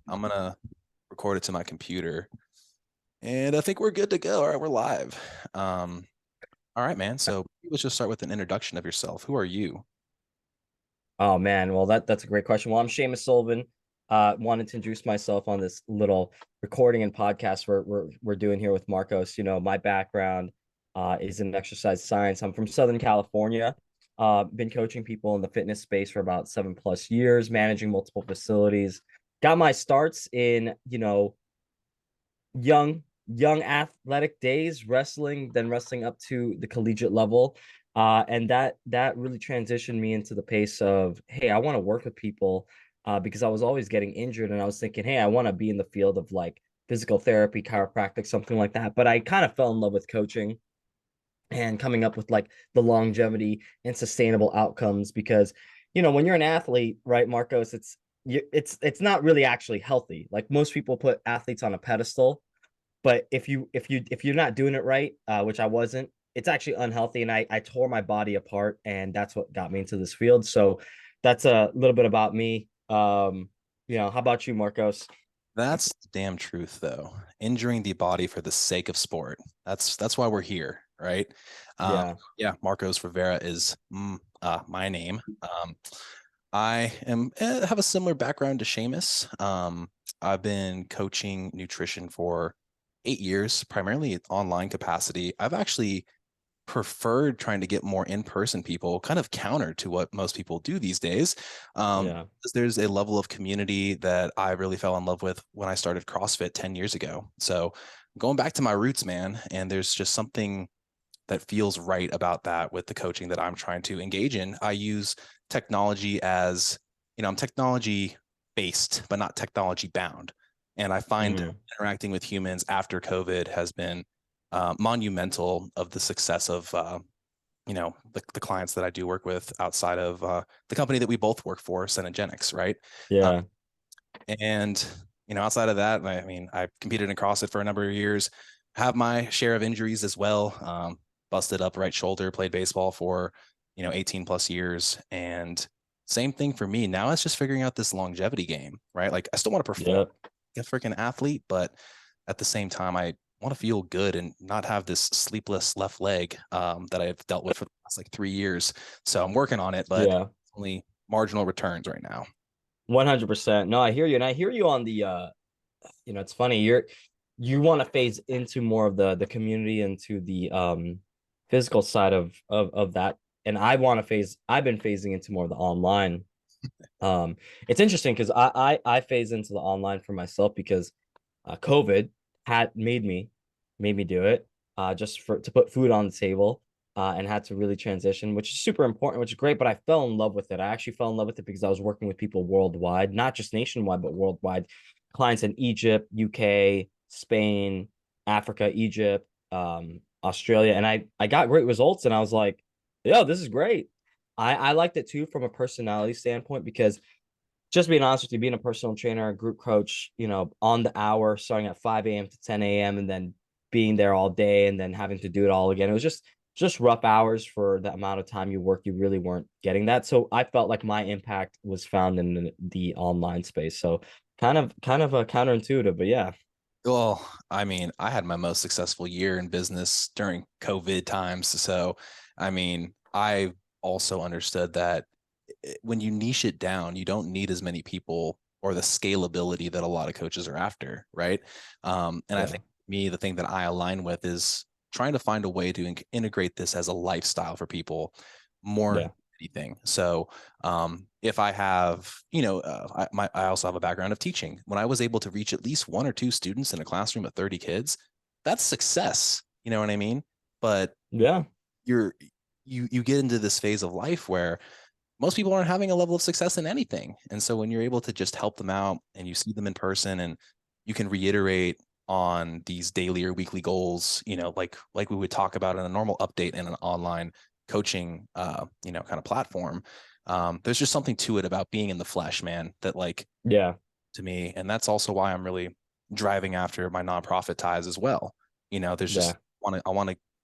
I'm gonna record it to my computer, and I think we're good to go. All right, we're live. Um, all right, man. So let's just start with an introduction of yourself. Who are you? Oh man, well that's a great question. Well, I'm Seamus Sullivan. Wanted to introduce myself on this little recording and podcast we're doing here with Marcos. My background is in exercise science. I'm from Southern California. Been coaching people in the fitness space for about 7+ years, managing multiple facilities. Got my starts in, young athletic days, wrestling, then wrestling up to the collegiate level. And that really transitioned me into the pace of, hey, I want to work with people, because I was always getting injured, and I was thinking, hey, I want to be in the field of like physical therapy, chiropractic, something like that. But I kind of fell in love with coaching and coming up with like the longevity and sustainable outcomes, because when you're an athlete, right, Marcos, it's not really actually healthy. Like, most people put athletes on a pedestal, but if you're not doing it right, which I wasn't, it's actually unhealthy, and I tore my body apart, and that's what got me into this field. So that's a little bit about me. How about you, Marcos? That's the damn truth, though. Injuring the body for the sake of sport. That's why we're here, right? Um, Yeah. yeah, Marcos Rivera is my name. I am have a similar background to Seamus. I've been coaching nutrition for 8 years, primarily online capacity. I've actually preferred trying to get more in-person people, kind of counter to what most people do these days. Yeah. Because there's a level of community that I really fell in love with when I started CrossFit 10 years ago. So going back to my roots, man, and there's just something that feels right about that with the coaching that I'm trying to engage in. I use technology as, I'm technology based, but not technology bound. And I find that Mm-hmm. interacting with humans after COVID has been monumental of the success of, the clients that I do work with outside of the company that we both work for, Senegenics, right? Uh, Yeah. and outside of that, I mean, I competed in CrossFit for a number of years, have my share of injuries as well. Busted up right shoulder, played baseball for 18 plus years, and same thing for me. Now it's just figuring out this longevity game, right? Like I still want to perform, Yeah. like a freaking athlete, but at the same time, I want to feel good and not have this sleepless left leg that I've dealt with for the last like 3 years. So I'm working on it, but Yeah. only marginal returns right now. 100%. No, I hear you. And I hear you on the it's funny. You want to phase into more of the community, into the physical side of that. And I've been phasing into more of the online. It's interesting because I phase into the online for myself because COVID had made me do it, just for to put food on the table, and had to really transition, which is super important, which is great. But I fell in love with it. I actually fell in love with it because I was working with people worldwide, not just nationwide, but worldwide. Clients in Egypt, UK, Spain, Africa, Egypt, Australia, and I got great results, and I was like, yo, this is great. I liked it too from a personality standpoint, because just being honest with you, being a personal trainer, a group coach, on the hour, starting at 5 a.m. to 10 a.m. and then being there all day and then having to do it all again. It was just rough hours for the amount of time you work. You really weren't getting that. So I felt like my impact was found in the online space. So kind of a counterintuitive, but yeah. Well, I mean, I had my most successful year in business during COVID times. So, I mean, I also understood that when you niche it down, you don't need as many people or the scalability that a lot of coaches are after, right? And I Yeah. think me, the thing that I align with is trying to find a way to integrate this as a lifestyle for people more than Yeah. anything. So, if I have, I also have a background of teaching. When I was able to reach at least one or two students in a classroom of 30 kids, that's success. You know what I mean? But Yeah. you're you get into this phase of life where most people aren't having a level of success in anything. And so when you're able to just help them out and you see them in person and you can reiterate on these daily or weekly goals, like we would talk about in a normal update in an online coaching kind of platform. There's just something to it about being in the flesh, man, that like Yeah. to me. And that's also why I'm really driving after my nonprofit ties as well. There's just Yeah.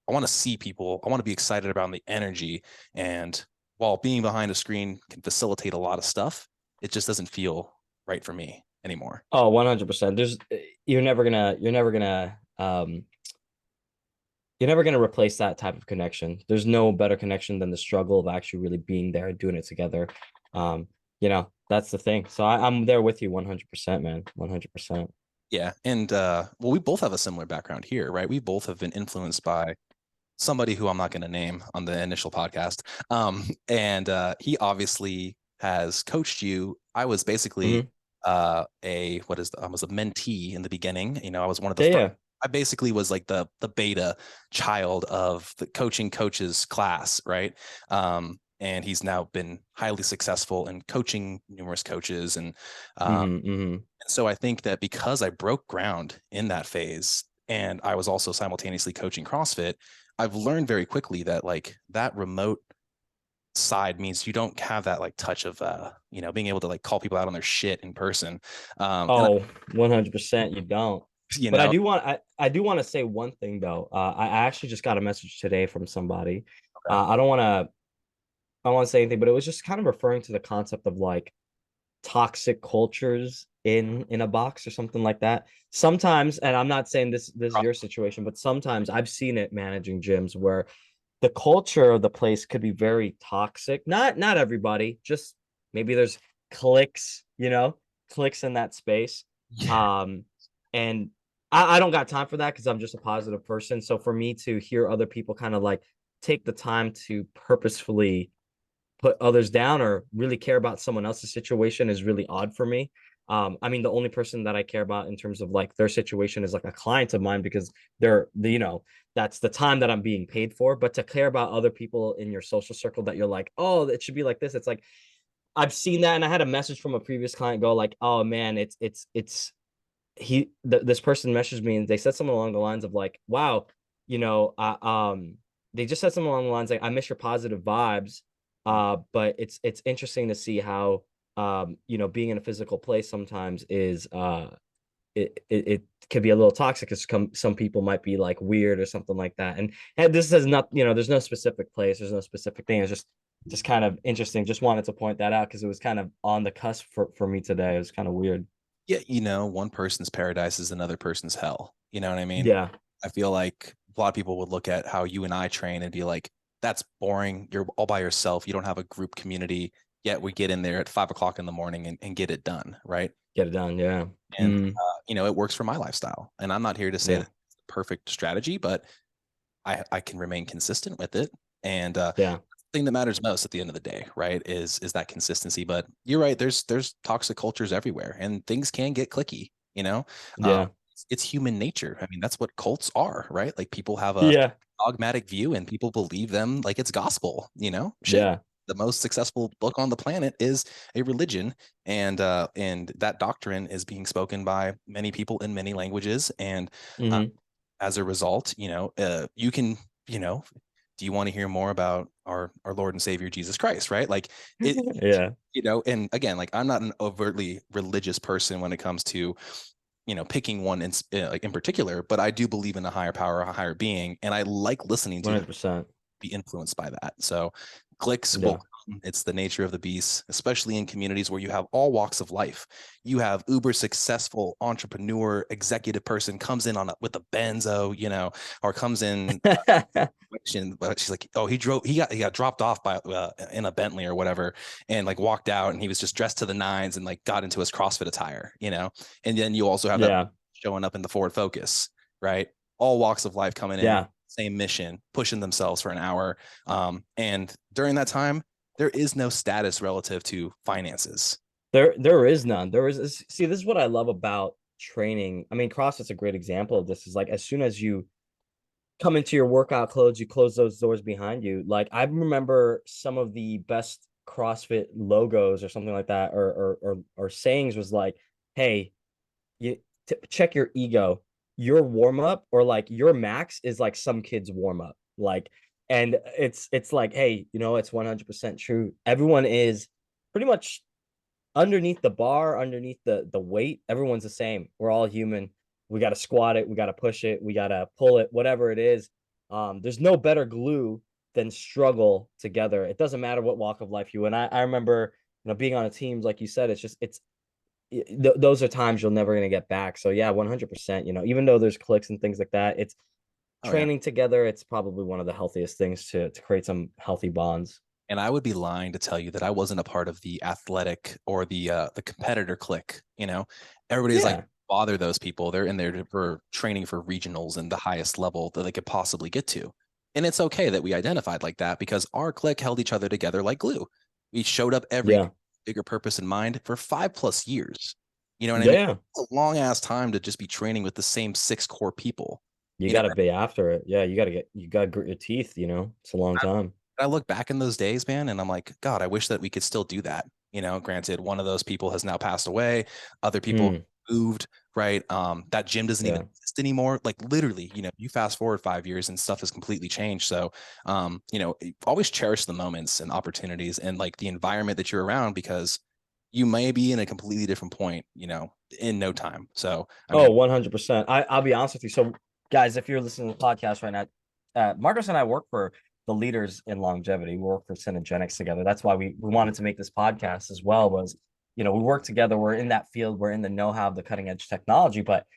I want to see people. I want to be excited about the energy. And while being behind a screen can facilitate a lot of stuff, it just doesn't feel right for me. anymore. Oh, 100%. You're never gonna replace that type of connection. There's no better connection than the struggle of actually really being there and doing it together. Um, that's the thing. So I'm there with you 100%, man. 100%. Yeah. And well, we both have a similar background here, right? We both have been influenced by somebody who I'm not going to name on the initial podcast. And he obviously has coached you. I was basically Hmm. I was a mentee in the beginning. I was one of the Yeah, first. yeah. I basically was like the beta child of the coaching coaches class, right? And he's now been highly successful in coaching numerous coaches, and Hmm. Hmm. so I think that because I broke ground in that phase and I was also simultaneously coaching CrossFit, I've learned very quickly that like that remote side means you don't have that like touch of being able to like call people out on their shit in person. And Oh, 100% you don't. you But I know, do want I do want to say one thing though. I actually just got a message today from somebody. okay. I don't want to say anything, but it was just kind of referring to the concept of like toxic cultures in a box or something like that. Sometimes, and I'm not saying this is your situation, but sometimes I've seen it managing gyms where the culture of the place could be very toxic. Not everybody, just maybe there's cliques, cliques in that space. Yeah. Um, and I don't got time for that because I'm just a positive person. So for me to hear other people kind of like take the time to purposefully put others down or really care about someone else's situation is really odd for me. I mean, the only person that I care about in terms of like their situation is like a client of mine because that's the time that I'm being paid for. But to care about other people in your social circle that you're like, oh, it should be like this. It's like I've seen that, and I had a message from a previous client go like, oh man, this person messaged me and they said something along the lines of like, wow, you know, they just said something along the lines like, I miss your positive vibes. But it's interesting to see how being in a physical place sometimes is it could be a little toxic because some people might be like weird or something like that. And this is not, there's no specific place, there's no specific thing. It's just kind of interesting. Just wanted to point that out because it was kind of on the cusp for me today. It was kind of weird. Yeah, one person's paradise is another person's hell. You know what I mean? Yeah. I feel like a lot of people would look at how you and I train and be like, that's boring. You're all by yourself. You don't have a group community. Yet we get in there at 5 o'clock in the morning and get it done. Right. Get it done. Yeah. And, Mm, it works for my lifestyle. And I'm not here to say yeah. that it's the perfect strategy, but I can remain consistent with it. And Yeah. the thing that matters most at the end of the day, right, is that consistency. But you're right. There's toxic cultures everywhere, and things can get clicky. Um, Yeah. it's human nature. I mean, that's what cults are, right? Like people have a Yeah. dogmatic view, and people believe them like it's gospel. Shit. Yeah. The most successful book on the planet is a religion, and that doctrine is being spoken by many people in many languages, and uh, Hmm. as a result, you can, you know, do you want to hear more about our Lord and Savior Jesus Christ, right? Like it, Yeah. and again, like I'm not an overtly religious person when it comes to, picking one like in particular, but I do believe in a higher power, a higher being, and I like listening to them 100%. be influenced by that. So clicks will Yeah. come. It's the nature of the beast, especially in communities where you have all walks of life. You have uber successful entrepreneur, executive person comes in with a benzo, or comes in but she's like, oh, he got dropped off by in a Bentley or whatever, and like walked out, and he was just dressed to the nines and like got into his CrossFit attire, and then you also have that Yeah. showing up in the Ford Focus, right? All walks of life coming in, Yeah. same mission, pushing themselves for an hour, and during that time, there is no status relative to finances. There is none. See, this is what I love about training. I mean, CrossFit's a great example of this. Is like as soon as you come into your workout clothes, you close those doors behind you. Like I remember some of the best CrossFit logos or something like that, or sayings was like, "Hey, you check your ego. Your warm up or like your max is like some kid's warm up. Like, and it's like, hey, it's 100% true. Everyone is pretty much underneath the bar, underneath the weight. Everyone's the same. We're all human. We got to squat it. We got to push it. We got to pull it. Whatever it is. There's no better glue than struggle together. It doesn't matter what walk of life you in. I remember being on a team like you said. It's those are times you're never going to get back. So yeah, 100%, even though there's cliques and things like that, it's Oh yeah. training together. It's probably one of the healthiest things to create some healthy bonds. And I would be lying to tell you that I wasn't a part of the athletic or the competitor clique. Everybody's like, Yeah. bother those people. They're in there for training for regionals and the highest level that they could possibly get to. And it's okay that we identified like that because our clique held each other together like glue. We showed up every Yeah. bigger purpose in mind for 5+ years. You know what I Yeah. mean? Yeah. A long ass time to just be training with the same six core people. You You know, got to be after it. Yeah. You got to grit your teeth. It's a long time. I look back in those days, man, and I'm like, God, I wish that we could still do that. Granted, one of those people has now passed away, other people Mm, moved, right? That gym doesn't even yeah. exist anymore. Like literally, you fast forward 5 years and stuff has completely changed. So, always cherish the moments and opportunities and like the environment that you're around because you may be in a completely different point, in no time. So, I mean, Oh, 100%. I'll be honest with you. So, guys, if you're listening to the podcast right now, Marcos and I work for the leaders in longevity. We work for Synergenics together. That's why we wanted to make this podcast as well. Was we work together. We're in that field. We're in the know-how of the cutting edge technology. But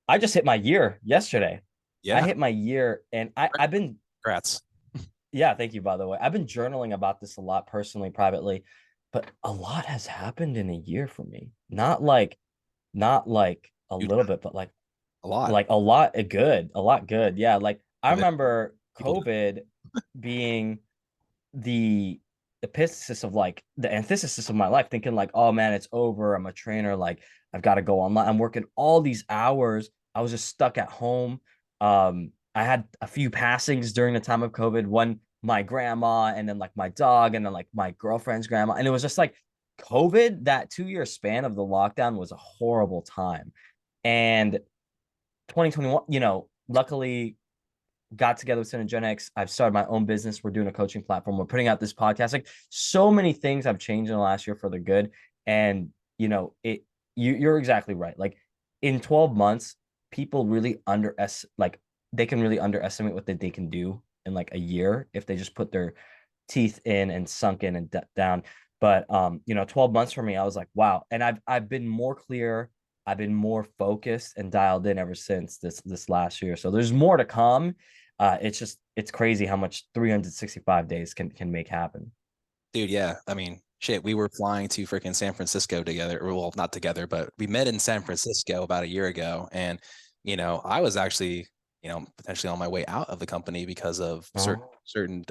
I just hit my year yesterday. I yeah, hit my year, and I've been congrats. yeah. Thank you, by the way. I've been journaling about this a lot personally, privately, but a lot has happened in a year for me. Not like a Dude, little bit, but like a lot. like a lot good, a lot good. Yeah, like I Of it. remember People COVID being the epithesis of like the antithesis of my life, thinking like, oh man, it's over. I'm a trainer, like I've got to go online. I'm working all these hours. I was just stuck at home. I had a few passings during the time of COVID, one my grandma, and then like my dog, and then like my girlfriend's grandma. And it was just like COVID, that 2 year span of the lockdown was a horrible time. And 2021, luckily got together with Synergenics. I've started my own business. We're doing a coaching platform. We're putting out this podcast. Like so many things have changed in the last year for the good. And you're exactly right. Like in 12 months, people really they can really underestimate what they can do in like a year if they just put their teeth in and sunk in and down. But 12 months for me, I was like, wow. And I've been more clear. I've been more focused and dialed in ever since this last year. So there's more to come. It's crazy how much 365 days can make happen. Dude, yeah. I mean, shit, we were flying to freaking San Francisco together. Well, not together, but we met in San Francisco about a year ago. And, I was actually, potentially on my way out of the company because of certain Oh. certain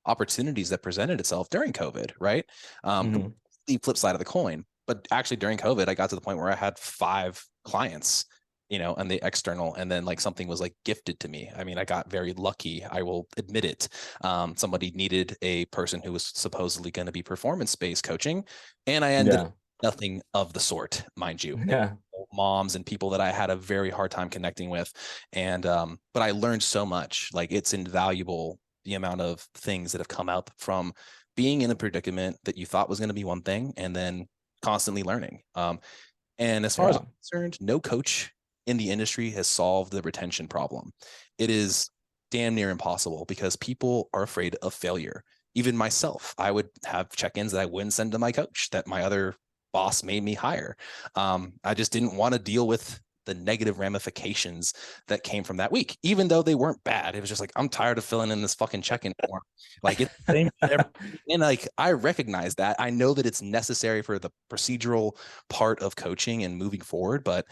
opportunities that presented itself during COVID, right? Mm-hmm. The flip side of the coin. But actually during COVID, I got to the point where I had 5 clients, and the external, and then like something was like gifted to me. I mean, I got very lucky. I will admit it. Somebody needed a person who was supposedly going to be performance-based coaching, and I ended up Yeah. nothing of the sort, mind you. Yeah. Moms and people that I had a very hard time connecting with, and but I learned so much. Like it's invaluable the amount of things that have come up from being in a predicament that you thought was going to be one thing, and then constantly learning. And as far as I'm Yeah. concerned, no coach in the industry has solved the retention problem. It is damn near impossible because people are afraid of failure. Even myself, I would have check-ins that I wouldn't send to my coach that my other boss made me hire. I just didn't want to deal with the negative ramifications that came from that week, even though they weren't bad. It was just like, I'm tired of filling in this fucking check-in form. Like it's the same shit and like I recognize that. I know that it's necessary for the procedural part of coaching and moving forward, but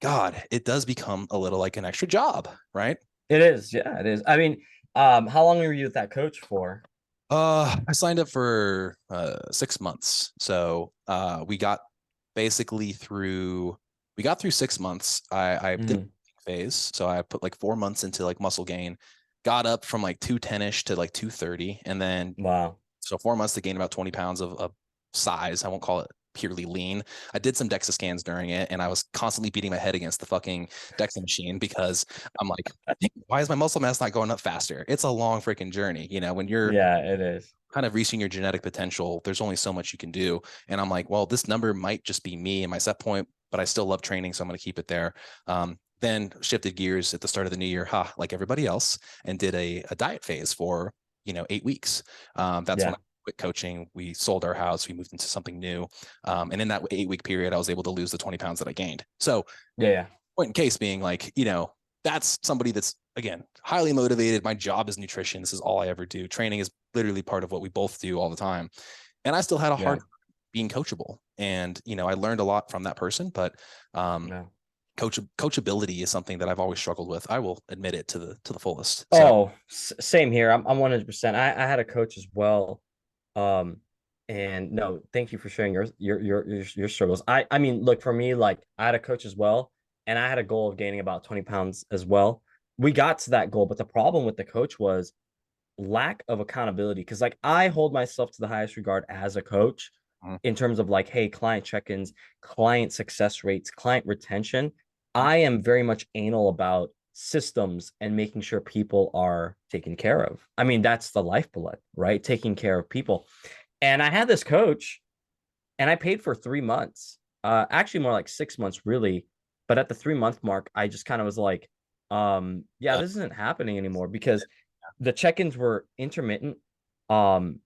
God, it does become a little like an extra job, right? It is. Yeah, it is. I mean, how long were you with that coach for? I signed up for 6 months. So basically through we got through 6 months. I did Mm-hmm. phase. So I put like 4 months into like muscle gain, got up from like 210-ish to like 230. And then Wow. so 4 months to gain about 20 pounds of size. I won't call it purely lean. I did some DEXA scans during it, and I was constantly beating my head against the fucking DEXA machine because I'm like, why is my muscle mass not going up faster? It's a long freaking journey. When you're Yeah, it is. kind of reaching your genetic potential, there's only so much you can do. And I'm like, well, this number might just be me and my set point, but I still love training, so I'm going to keep it there. Then shifted gears at the start of the new year, like everybody else, and did a diet phase for 8 weeks. That's when Yeah. I quit coaching. We sold our house. We moved into something new. And in that 8-week period, I was able to lose the 20 pounds that I gained. So Yeah. point in case being like, that's somebody that's, again, highly motivated. My job is nutrition. This is all I ever do. Training is literally part of what we both do all the time. And I still had a Yeah. hard time being coachable. And, I learned a lot from that person, but Yeah. coachability is something that I've always struggled with. I will admit it to the fullest. So Oh, same here. I'm 100%. I had a coach as well. Um, and no, thank you for sharing your struggles. I mean, look, for me, like I had a coach as well, and I had a goal of gaining about 20 pounds as well. We got to that goal, but the problem with the coach was lack of accountability. Because like I hold myself to the highest regard as a coach mhm, in terms of like, hey, client check-ins, client success rates, client retention. mhm, I am very much anal about systems and making sure people are taken care of. I mean, that's the lifeblood, right? Taking care of people. And I had this coach and I paid for 3 months. Actually more like 6 months, really. But at the 3 month mark, I just kind of was like, yeah, uh, this isn't happening anymore because the check-ins were intermittent. Um,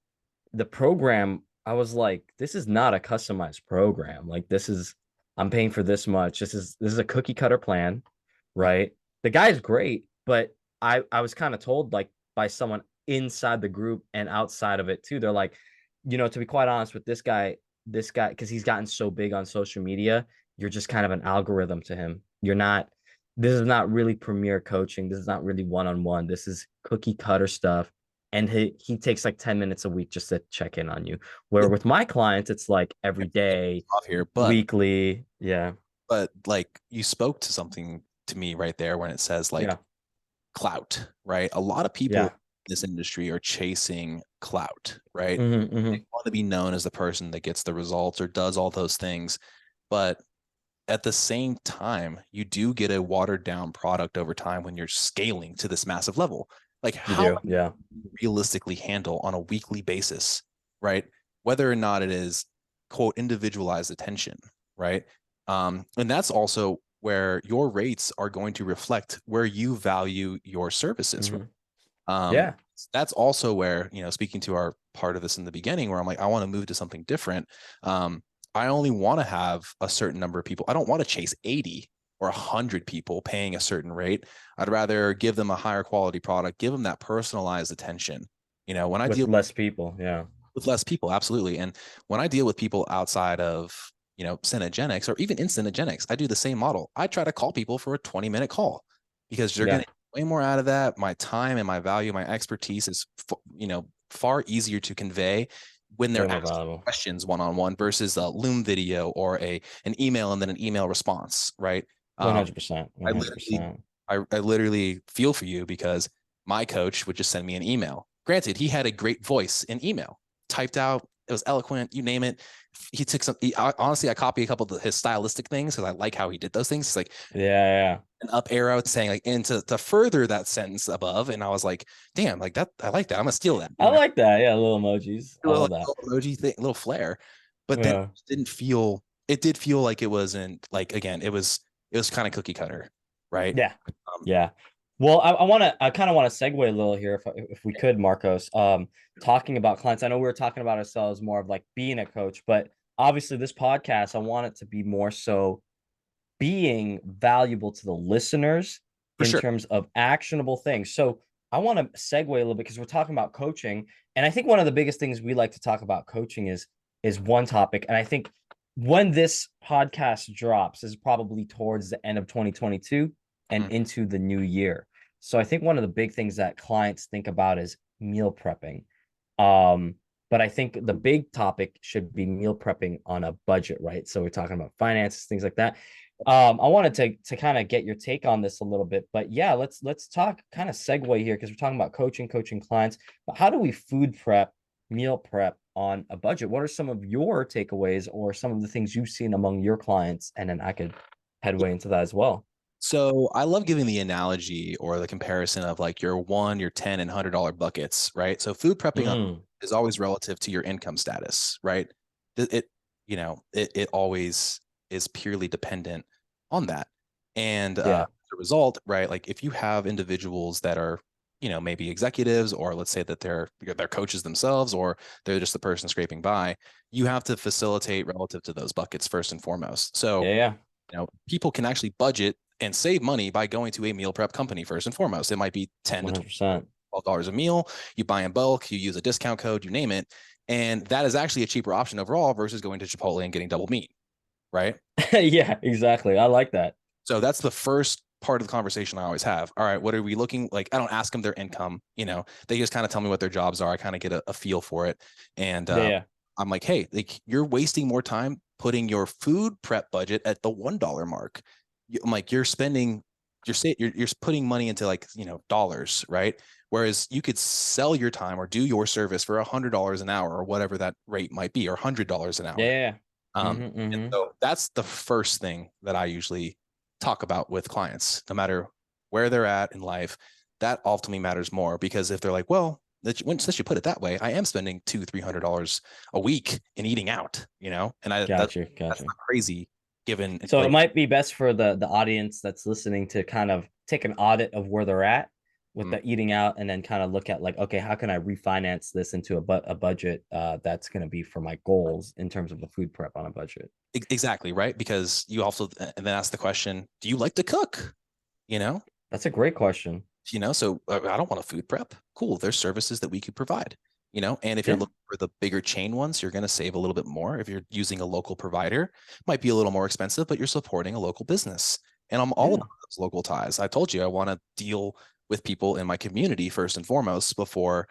the program, I was like, this is not a customized program. Like this is, I'm paying for this much. This is a cookie cutter plan, mhm, right? The guy's great, but I was kind of told like by someone inside the group and outside of it too. They're like, to be quite honest with this guy, because he's gotten so big on social media, you're just kind of an algorithm to him. You're not, this is not really premier coaching. This is not really one-on-one. This is cookie cutter stuff. And he takes like 10 minutes a week just to check in on you. Where yeah, with my clients, it's like every day, off here, weekly. Yeah. but like you spoke to something to me right there when it says like Yeah. clout, right? A lot of people Yeah. in this industry are chasing clout, right? Mm-hmm, They mm-hmm. want to be known as the person that gets the results or does all those things. But at the same time, you do get a watered down product over time when you're scaling to this massive level. Like, You how do. many Yeah. can you realistically handle on a weekly basis, right? Whether or not it is quote individualized attention, right? And that's also where your rates are going to reflect where you value your services. Right? Mm-hmm. Um, Yeah. that's also where, speaking to our part of this in the beginning, where I'm like, I want to move to something different. I only want to have a certain number of people. I don't want to chase 80 or 100 people paying a certain rate. I'd rather give them a higher quality product, give them that personalized attention. When I With deal less people. Yeah. with less people, absolutely. And when I deal with people outside of, Cinegenics or even in Cinegenics, I do the same model. I try to call people for a 20-minute call because you're Yeah. getting way more out of that. My time and my value, my expertise is, far easier to convey when Way they're more asking valuable. questions one-on-one versus a Loom video or an email and then an email response, right? Um, 100%. I literally, 100%. I literally feel for you because my coach would just send me an email. Granted, he had a great voice in email, typed out, it was eloquent, you name it. He took some. Honestly, I copy a couple of his stylistic things because I like how he did those things. It's like Yeah. Yeah. an up arrow saying like, and to further that sentence above, and I was like, damn, like that, I like that. I'm gonna steal that. I like that. Yeah. Little emojis. A I little, love like, that. little emoji thing, little flair. But then it Yeah. didn't feel. It did feel like it wasn't like again. It was kind of cookie cutter, right? Yeah. Um, Yeah. Well, I kind of want to segue a little here if we could, Marcos. Talking about clients. I know we were talking about ourselves more of like being a coach, but obviously this podcast, I want it to be more so being valuable to the listeners for in sure. terms of actionable things. So I want to segue a little bit because we're talking about coaching. And I think one of the biggest things we like to talk about coaching is one topic. And I think when this podcast drops is probably towards the end of 2022 and Mhm. into the new year. So I think one of the big things that clients think about is meal prepping. Um, but I think the big topic should be meal prepping on a budget, right? So we're talking about finances, things like that. I wanted to kind of get your take on this a little bit, but yeah, let's talk kind of segue here because we're talking about coaching clients. But how do we food prep, meal prep on a budget? What are some of your takeaways or some of the things you've seen among your clients? And then I could headway into that as well. So I love giving the analogy or the comparison of like your 1, your 10, and $100 buckets, right? So food prepping Mm, is always relative to your income status, right? It always is purely dependent on that. And yeah. as a result, right, like if you have individuals that are maybe executives, or let's say that they're coaches themselves, or they're just the person scraping by. You have to facilitate relative to those buckets first and foremost. So, Yeah, yeah. people can actually budget and save money by going to a meal prep company first and foremost. It might be 10 to 100%. $12 a meal. You buy in bulk, you use a discount code, you name it. And that is actually a cheaper option overall versus going to Chipotle and getting double meat, right? Yeah, exactly. I like that. So that's the first part of the conversation I always have. All right, what are we looking like? I don't ask them their income, they just kind of tell me what their jobs are. I kind of get a feel for it. And Yeah, yeah. I'm like, hey, like, you're wasting more time putting your food prep budget at the $1 mark. I'm like, you're putting money into, like, dollars, right? Whereas you could sell your time or do your service for $100 an hour or whatever that rate might be, or $100 an Yeah, hour. yeah. Um, and Mm-hmm. so that's the first thing that I usually talk about with clients, no matter where they're at in life. That ultimately matters more, because if they're like, well, since you put it that way, I am spending $200-300 a week in eating out, and Got you, got that's you. not crazy given, So it like, might be best for the audience that's listening to kind of take an audit of where they're at with the eating out, and then kind of look at, like, okay, how can I refinance this into a budget that's going to be for my goals in terms of the food prep on a budget. exactly, right? Because you also and then ask the question, do you like to cook? You know, That's a great question. so I don't want a food prep. Cool. There's services that we could provide, and if you're Yeah, looking for the bigger chain ones, you're going to save a little bit more. If you're using a local provider, might be a little more expensive, but you're supporting a local business. And I'm all yeah, about those local ties. I told you I want to deal with people in my community first and foremost before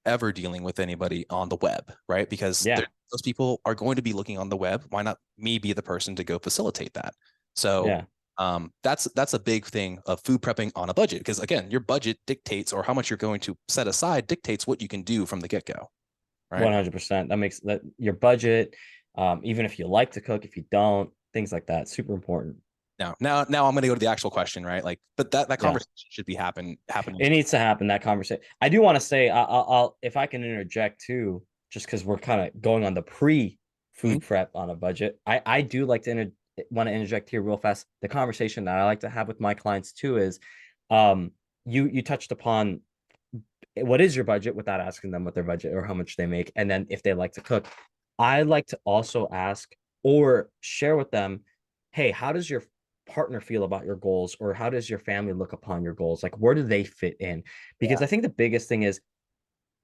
ever dealing with anybody on the web, right? Because yeah, those people are going to be looking on the web. Why not me be the person to go facilitate that? So yeah. that's a big thing of food prepping on a budget, because again, your budget dictates, or how much you're going to set aside dictates what you can do from the get-go, right? 100%. That makes that your budget, even if you like to cook, if you don't, things like that, super important. Now I'm going to go to the actual question, right? Like, but that Yeah, conversation should be happening. it needs to happen, that conversation. I do want to say, I'll if I can interject too, just because we're kind of going on the pre Mhm. food prep on a budget. I do like to want to interject here real fast. The conversation that I like to have with my clients too is, um, you touched upon what is your budget without asking them what their budget or how much they make, and then if they like to cook. I like to also ask or share with them, hey, how does your partner feel about your goals, or how does your family look upon your goals? Like, where do they fit in? Because Yeah. I think the biggest thing is,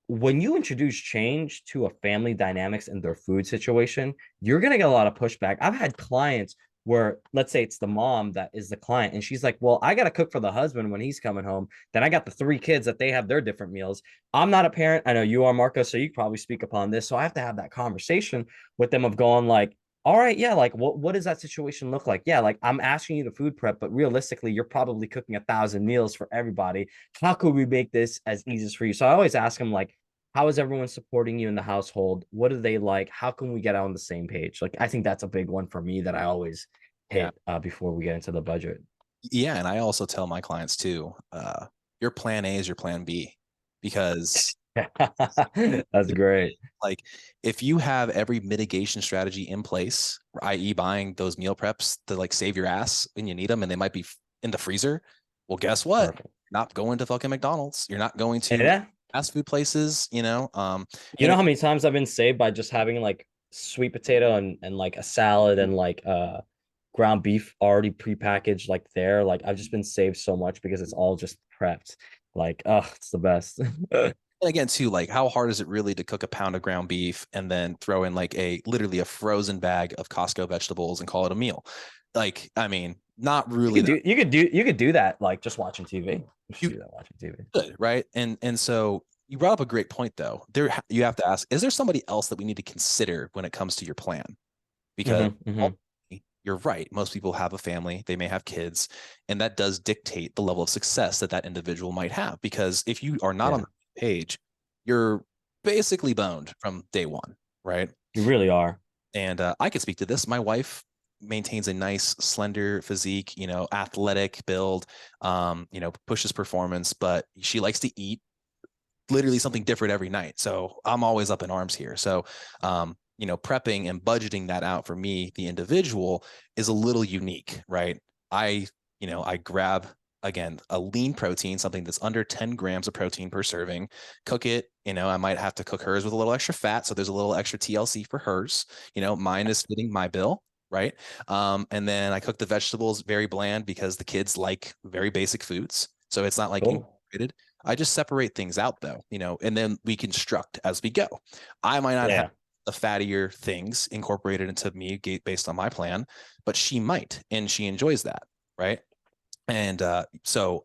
when you introduce change to a family dynamics and their food situation, you're going to get a lot of pushback. I've had clients where, let's say it's the mom that is the client, and she's like, well, I got to cook for the husband when he's coming home. Then I got the 3 kids that they have their different meals. I'm not a parent. I know you are, Marco, so you probably speak upon this. So I have to have that conversation with them of going, like, all right, yeah, like, what does that situation look like? Yeah, like, I'm asking you to food prep, but realistically, you're probably cooking 1,000 meals for everybody. How could we make this as easy as for you? So I always ask them, like, how is everyone supporting you in the household? What do they like? How can we get on the same page? Like, I think that's a big one for me that I always Yeah. hit before we get into the budget. Yeah. And I also tell my clients too, your plan A is your plan B, because That's great. like, if you have every mitigation strategy in place, i.e. buying those meal preps to, like, save your ass when you need them, and they might be in the freezer, well, guess what? Perfect. You're not going to fucking McDonald's. You're not going to Yeah. fast food places, You and know how many times I've been saved by just having like sweet potato and like a salad and like ground beef already prepackaged like there. Like, I've just been saved so much because it's all just prepped. Like, oh, it's the best. and again too, like, how hard is it really to cook a pound of ground beef and then throw in, like, literally a frozen bag of Costco vegetables and call it a meal? Like, I mean, not You really could that. do you could do that like just watching TV. You should You do that watching TV. could, right? And so you brought up a great point though. You have to ask, is there somebody else that we need to consider when it comes to your plan? Because Mm-hmm, mm-hmm. you're right. Most people have a family, they may have kids, and that does dictate the level of success that that individual might have. Because if you are not on Yeah, the page, you're basically boned from day one, right? you really are. And I could speak to this. My wife maintains a nice, slender physique, athletic build, pushes performance, but she likes to eat literally something different every night. So I'm always up in arms here. So, prepping and budgeting that out for me, the individual, is a little unique, right? I grab again, a lean protein, something that's under 10 grams of protein per serving. Cook it. I might have to cook hers with a little extra fat. So there's a little extra TLC for hers. Mine is fitting my bill. Right. And then I cook the vegetables very bland because the kids like very basic foods. So it's not like Cool. integrated. I just separate things out though, and then we construct as we go. I might not have Yeah. the fattier things incorporated into me based on my plan, but she might, and she enjoys that. Right. And so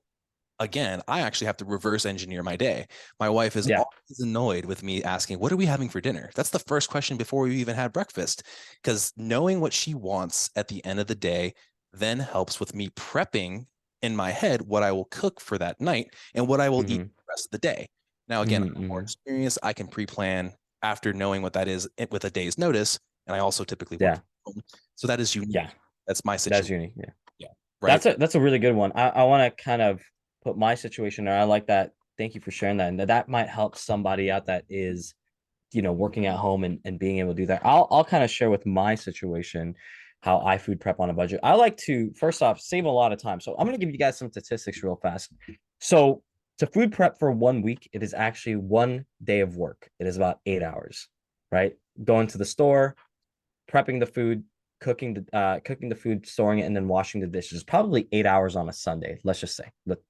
again, I actually have to reverse engineer my day. My wife is Yeah. always annoyed with me asking, "What are we having for dinner?" That's the first question before we even had breakfast. Because knowing what she wants at the end of the day then helps with me prepping in my head what I will cook for that night and what I will eat Mm-hmm. the rest of the day. Now, again, Mm-hmm. I'm more Mm-hmm. experienced. I can pre plan after knowing what that is with a day's notice. And I also typically work Yeah. from home. So that is Yeah. unique. That's my That's situation. unique. Yeah. Yeah. Right. That's a really good one. I want to kind of put my situation there. I like that. Thank you for sharing that. And that might help somebody out that is, working at home and being able to do that. I'll kind of share with my situation how I food prep on a budget. I like to first off save a lot of time. So I'm gonna give you guys some statistics real fast. So to food prep for 1 week, it is actually 1 day of work. It is about 8 hours, right? Going to the store, prepping the food, cooking the food, storing it, and then washing the dishes. Probably 8 hours on a Sunday. Let's just say,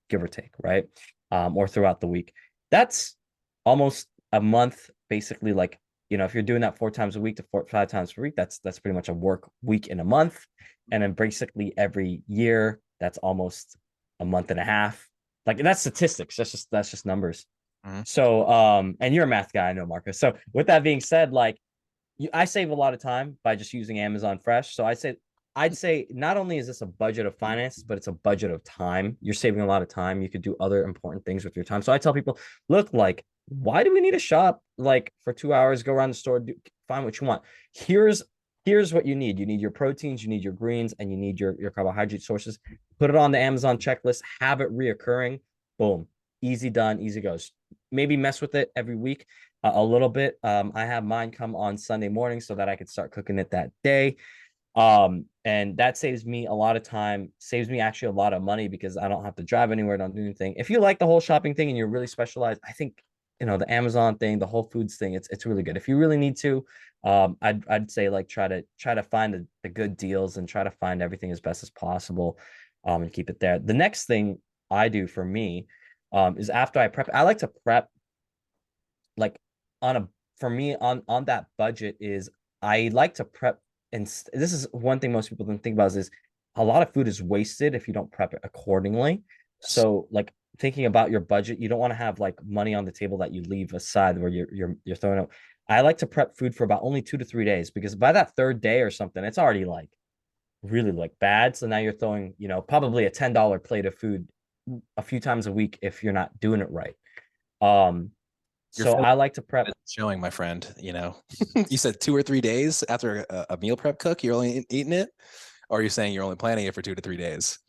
give or take, right? Or throughout the week. That's almost a month, basically. Like if you're doing that 4 times a week to 5 times per week, that's pretty much a work week in a month, and then basically every year, that's almost a month and a half. Like that's statistics. That's just numbers. Mhm. So, and you're a math guy, I know, Marcus. So, with that being said, like I save a lot of time by just using Amazon Fresh. So I'd say not only is this a budget of finances, but it's a budget of time. You're saving a lot of time. You could do other important things with your time. So I tell people, look, like, why do we need to shop like for 2 hours? Go around the store, find what you want. Here's here's what you need. You need your proteins, you need your greens, and you need your carbohydrate sources. Put it on the Amazon checklist. Have it reoccurring. Boom, easy done, easy goes. Maybe mess with it every week a little bit. I have mine come on Sunday morning so that I could start cooking it that day. And that saves me a lot of time, saves me actually a lot of money because I don't have to drive anywhere, don't do anything. If you like the whole shopping thing and you're really specialized, I think the Amazon thing, the Whole Foods thing, it's really good. If you really need to, I'd say like try to find the good deals and try to find everything as best as possible, and keep it there. The next thing I do for me, is after I prep, I like to prep like on a for me on that budget is I like to prep, and this is one thing most people don't think about is a lot of food is wasted if you don't prep it accordingly. Yes. So like thinking about your budget, you don't want to have like money on the table that you leave aside where you're throwing out. I like to prep food for about only 2 to 3 days because by that third day or something, it's already like really like bad. So now you're throwing, probably a $10 plate of food a few times a week if you're not doing it right. Um, Your so face I like to prep. is showing, my friend. You said 2 or 3 days after a meal prep cook, you're only eating it, or are you saying you're only planning it for 2 to 3 days?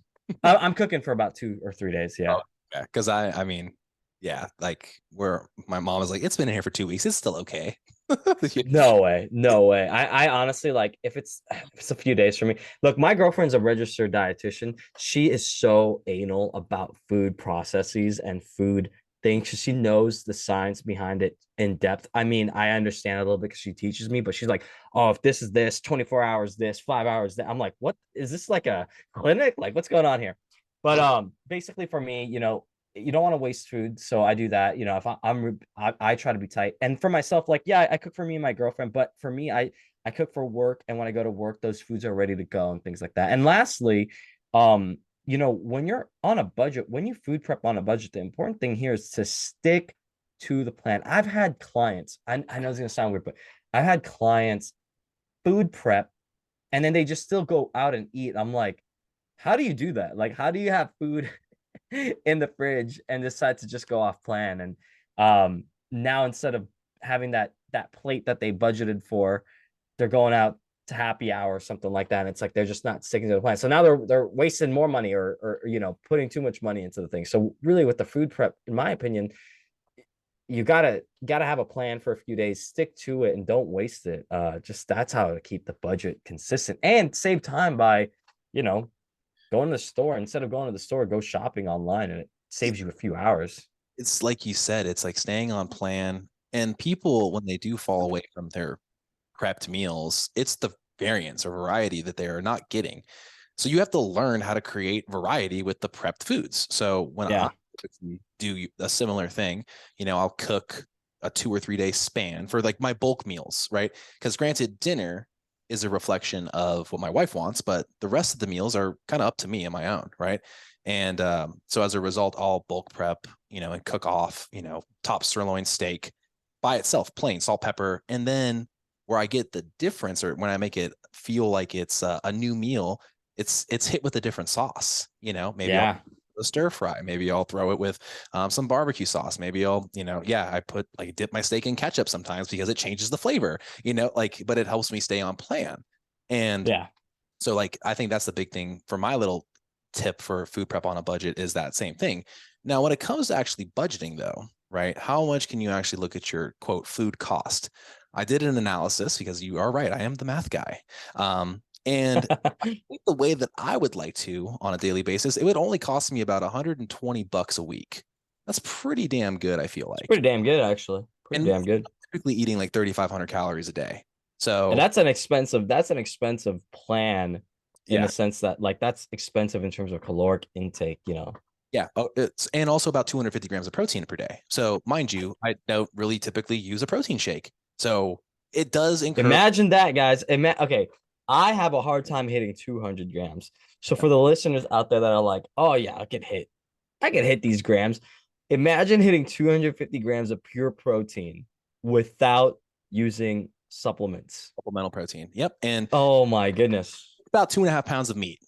I'm cooking for about 2 or 3 days. Yeah. Oh, yeah. Because I mean, yeah, like where my mom is like, it's been in here for 2 weeks. It's still okay. No way. No way. I honestly like if it's a few days for me. Look, my girlfriend's a registered dietitian. She is so anal about food processes and food things. She knows the science behind it in depth. I mean, I understand a little bit because she teaches me, but she's like, oh, if this is this, 24 hours, this, 5 hours, that. I'm like, what is this like a clinic? Like, what's going on here? But basically for me, you don't want to waste food, so I do that. If I try to be tight, and for myself, like yeah, I cook for me and my girlfriend, but for me, I cook for work, and when I go to work, those foods are ready to go and things like that. And lastly, when you're on a budget, when you food prep on a budget, the important thing here is to stick to the plan. I've had clients, I know it's gonna sound weird, but I've had clients food prep and then they just still go out and eat. I'm like, how do you do that? Like, how do you have food in the fridge and decide to just go off plan? And now instead of having that plate that they budgeted for, they're going out to happy hour or something like that. And it's like they're just not sticking to the plan. So now they're wasting more money or putting too much money into the thing. So really with the food prep, in my opinion, you gotta have a plan for a few days, stick to it and don't waste it. Just that's how to keep the budget consistent and save time by, you know Going to the store, instead of going to the store, go shopping online, and it It, saves you a few hours. it's like you said, it's like staying on plan. And people, when they do fall away from their prepped meals, it's the variance or variety that they are not getting. So you have to learn how to create variety with the prepped foods. So when I Yeah. do a similar thing, I'll cook a 2 or 3 day span for like my bulk meals, right? Because granted, dinner is a reflection of what my wife wants, but the rest of the meals are kind of up to me and my own, right? And so as a result, I'll bulk prep, and cook off, top sirloin steak by itself, plain salt, pepper, and then where I get the difference, or when I make it feel like it's a new meal, it's hit with a different sauce. Maybe I'll Yeah. a stir fry. Maybe I'll throw it with some barbecue sauce. Maybe I'll, I put like dip my steak in ketchup sometimes because it changes the flavor, but it helps me stay on plan. And Yeah. so like I think that's the big thing for my little tip for food prep on a budget is that same thing. Now, when it comes to actually budgeting though, right? How much can you actually look at your quote food cost? I did an analysis because you are right. I am the math guy. And I think the way that I would like to on a daily basis, it would only cost me about $120 a week. That's pretty damn good, I feel It's like. pretty damn good, actually. Pretty And damn good. typically eating like 3,500 calories a day. And So that's an expensive plan in the yeah, sense that like that's expensive in terms of caloric intake, yeah. Oh, it's and also about 250 grams of protein per day. So mind you, I don't really typically use a protein shake. So it does incur. Imagine that, guys. Okay, I have a hard time hitting 200 grams. So for the listeners out there that are like, oh yeah, I can hit these grams. Imagine hitting 250 grams of pure protein without using supplements. Supplemental protein. Yep. And Oh my goodness. about 2.5 pounds of meat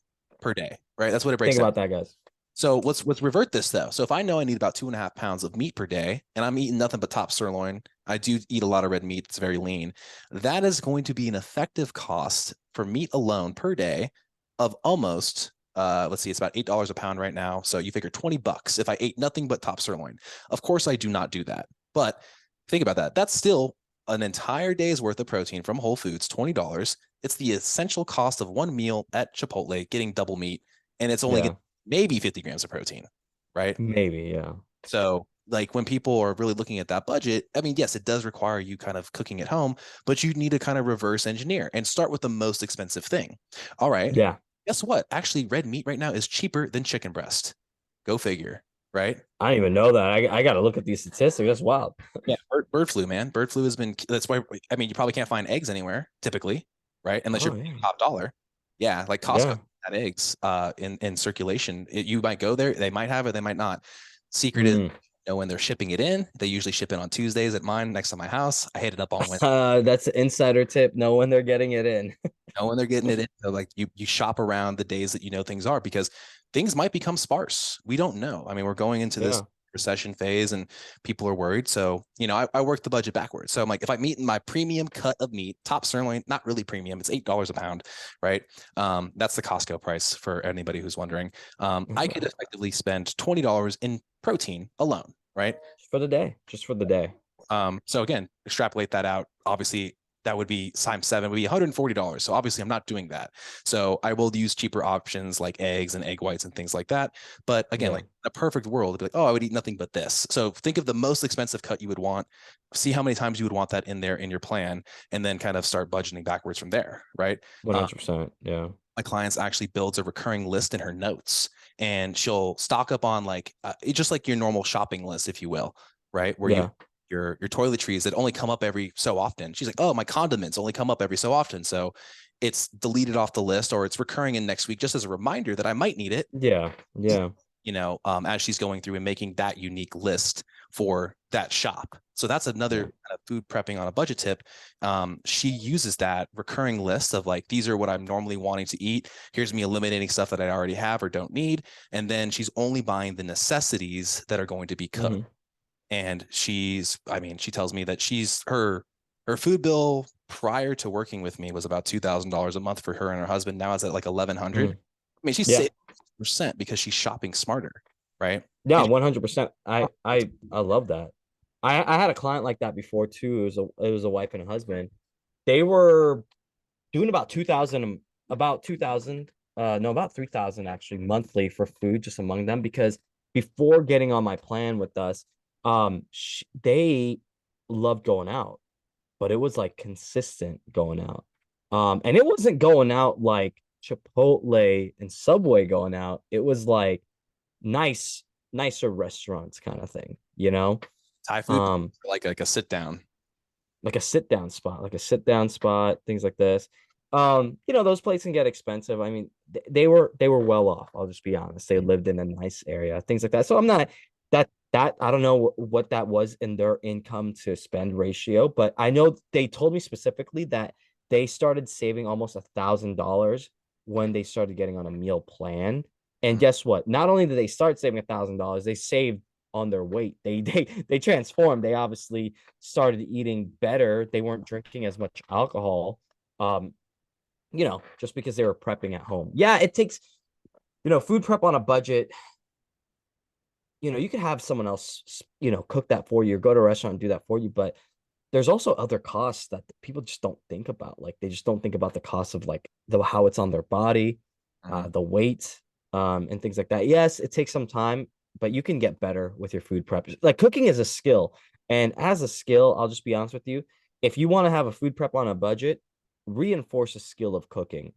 per day, right? That's what it breaks Think down. about that, guys. So let's revert this though. So if I know I need about 2.5 pounds of meat per day, and I'm eating nothing but top sirloin, I do eat a lot of red meat. It's very lean. That is going to be an effective cost for meat alone per day of almost let's see, it's about $8 a pound right now. So you figure $20 if I ate nothing but top sirloin. Of course, I do not do that. But think about that. That's still an entire day's worth of protein from Whole Foods, $20. It's the essential cost of one meal at Chipotle, getting double meat, and it's only Yeah, maybe 50 grams of protein, right? maybe. Yeah. So, like when people are really looking at that budget, I mean, yes, it does require you kind of cooking at home, but you need to kind of reverse engineer and start with the most expensive thing. All right. Yeah. Guess what? Actually, red meat right now is cheaper than chicken breast. Go figure, right? I don't even know that. I got to look at these statistics. That's wild. Yeah, bird flu, man. Bird flu has been, that's why, I mean, you probably can't find eggs anywhere typically, right? Unless you're Oh paying yeah. top dollar. Yeah, like Costco Yeah. had eggs in circulation. You might go there, they might have it, they might not. Secret is, Mm. when they're shipping it in. They usually ship it on Tuesdays at mine next to my house. I hit it up on Wednesday. That's an insider tip. Know when they're getting it in. Know when they're getting it in. So like you shop around the days that things are because things might become sparse. We don't know. I mean, we're going into this Yeah. recession phase and people are worried. So, I work the budget backwards. So I'm like, if I'm eating my premium cut of meat, top sirloin, not really premium, it's $8 a pound, right? That's the Costco price for anybody who's wondering. I could effectively spend $20 in protein alone, right? Just for the day. Just for the day. So again, extrapolate that out. Obviously, that would be times seven, would be $140. So obviously, I'm not doing that. So I will use cheaper options like eggs and egg whites and things like that. But again, Yeah. like in a perfect world, it'd be like, oh, I would eat nothing but this. So think of the most expensive cut you would want, see how many times you would want that in there in your plan, and then kind of start budgeting backwards from there, right? 100%. Yeah. My clients actually builds a recurring list in her notes, and she'll stock up on like just like your normal shopping list, if you will, right? Where you Yeah. your toiletries that only come up every so often. She's like, oh, my condiments only come up every so often, so it's deleted off the list or it's recurring in next week just as a reminder that I might need it. Yeah. Yeah. As she's going through and making that unique list for that shop. So that's another Yeah. kind of food prepping on a budget tip. She uses that recurring list of like, these are what I'm normally wanting to eat. Here's me eliminating stuff that I already have or don't need. And then she's only buying the necessities that are going to be cooked. Hmm. And she tells me that her food bill prior to working with me was about $2,000 a month for her and her husband. Now it's at like 1,100. Hmm. I mean, she's Yeah. saving percent because she's shopping smarter, right? Yeah. And 100%. I love that. I had a client like that before too. It was a wife and a husband. They were doing about 2,000, about 2,000. no, about 3,000 actually monthly for food just among them, because before getting on my plan with us, they loved going out, but it was like consistent going out. And it wasn't going out like Chipotle and Subway going out. It was like nice, nicer restaurants kind of thing, you know? Thai food, Um, like a sit down. like a sit down spot, things like this. Those places can get expensive. I mean, they were well off. I'll just be honest. They lived in a nice area, things like that. So I'm not that I don't know what that was in their income to spend ratio, but I know they told me specifically that they started saving almost $1,000 when they started getting on a meal plan. And Mm. guess what? Not only did they start saving $1,000, they saved on their weight. They transformed. They obviously started eating better. They weren't drinking as much alcohol. Um, just because they were prepping at home. Yeah, it takes, food prep on a budget. You could have someone else, cook that for you or go to a restaurant and do that for you. But there's also other costs that people just don't think about. Like they just don't think about the cost of like how it's on their body, Mhm. the weight, and things like that. Yes, it takes some time, but you can get better with your food prep. Like cooking is a skill. And as a skill, I'll just be honest with you. If you want to have a food prep on a budget, reinforce a skill of cooking.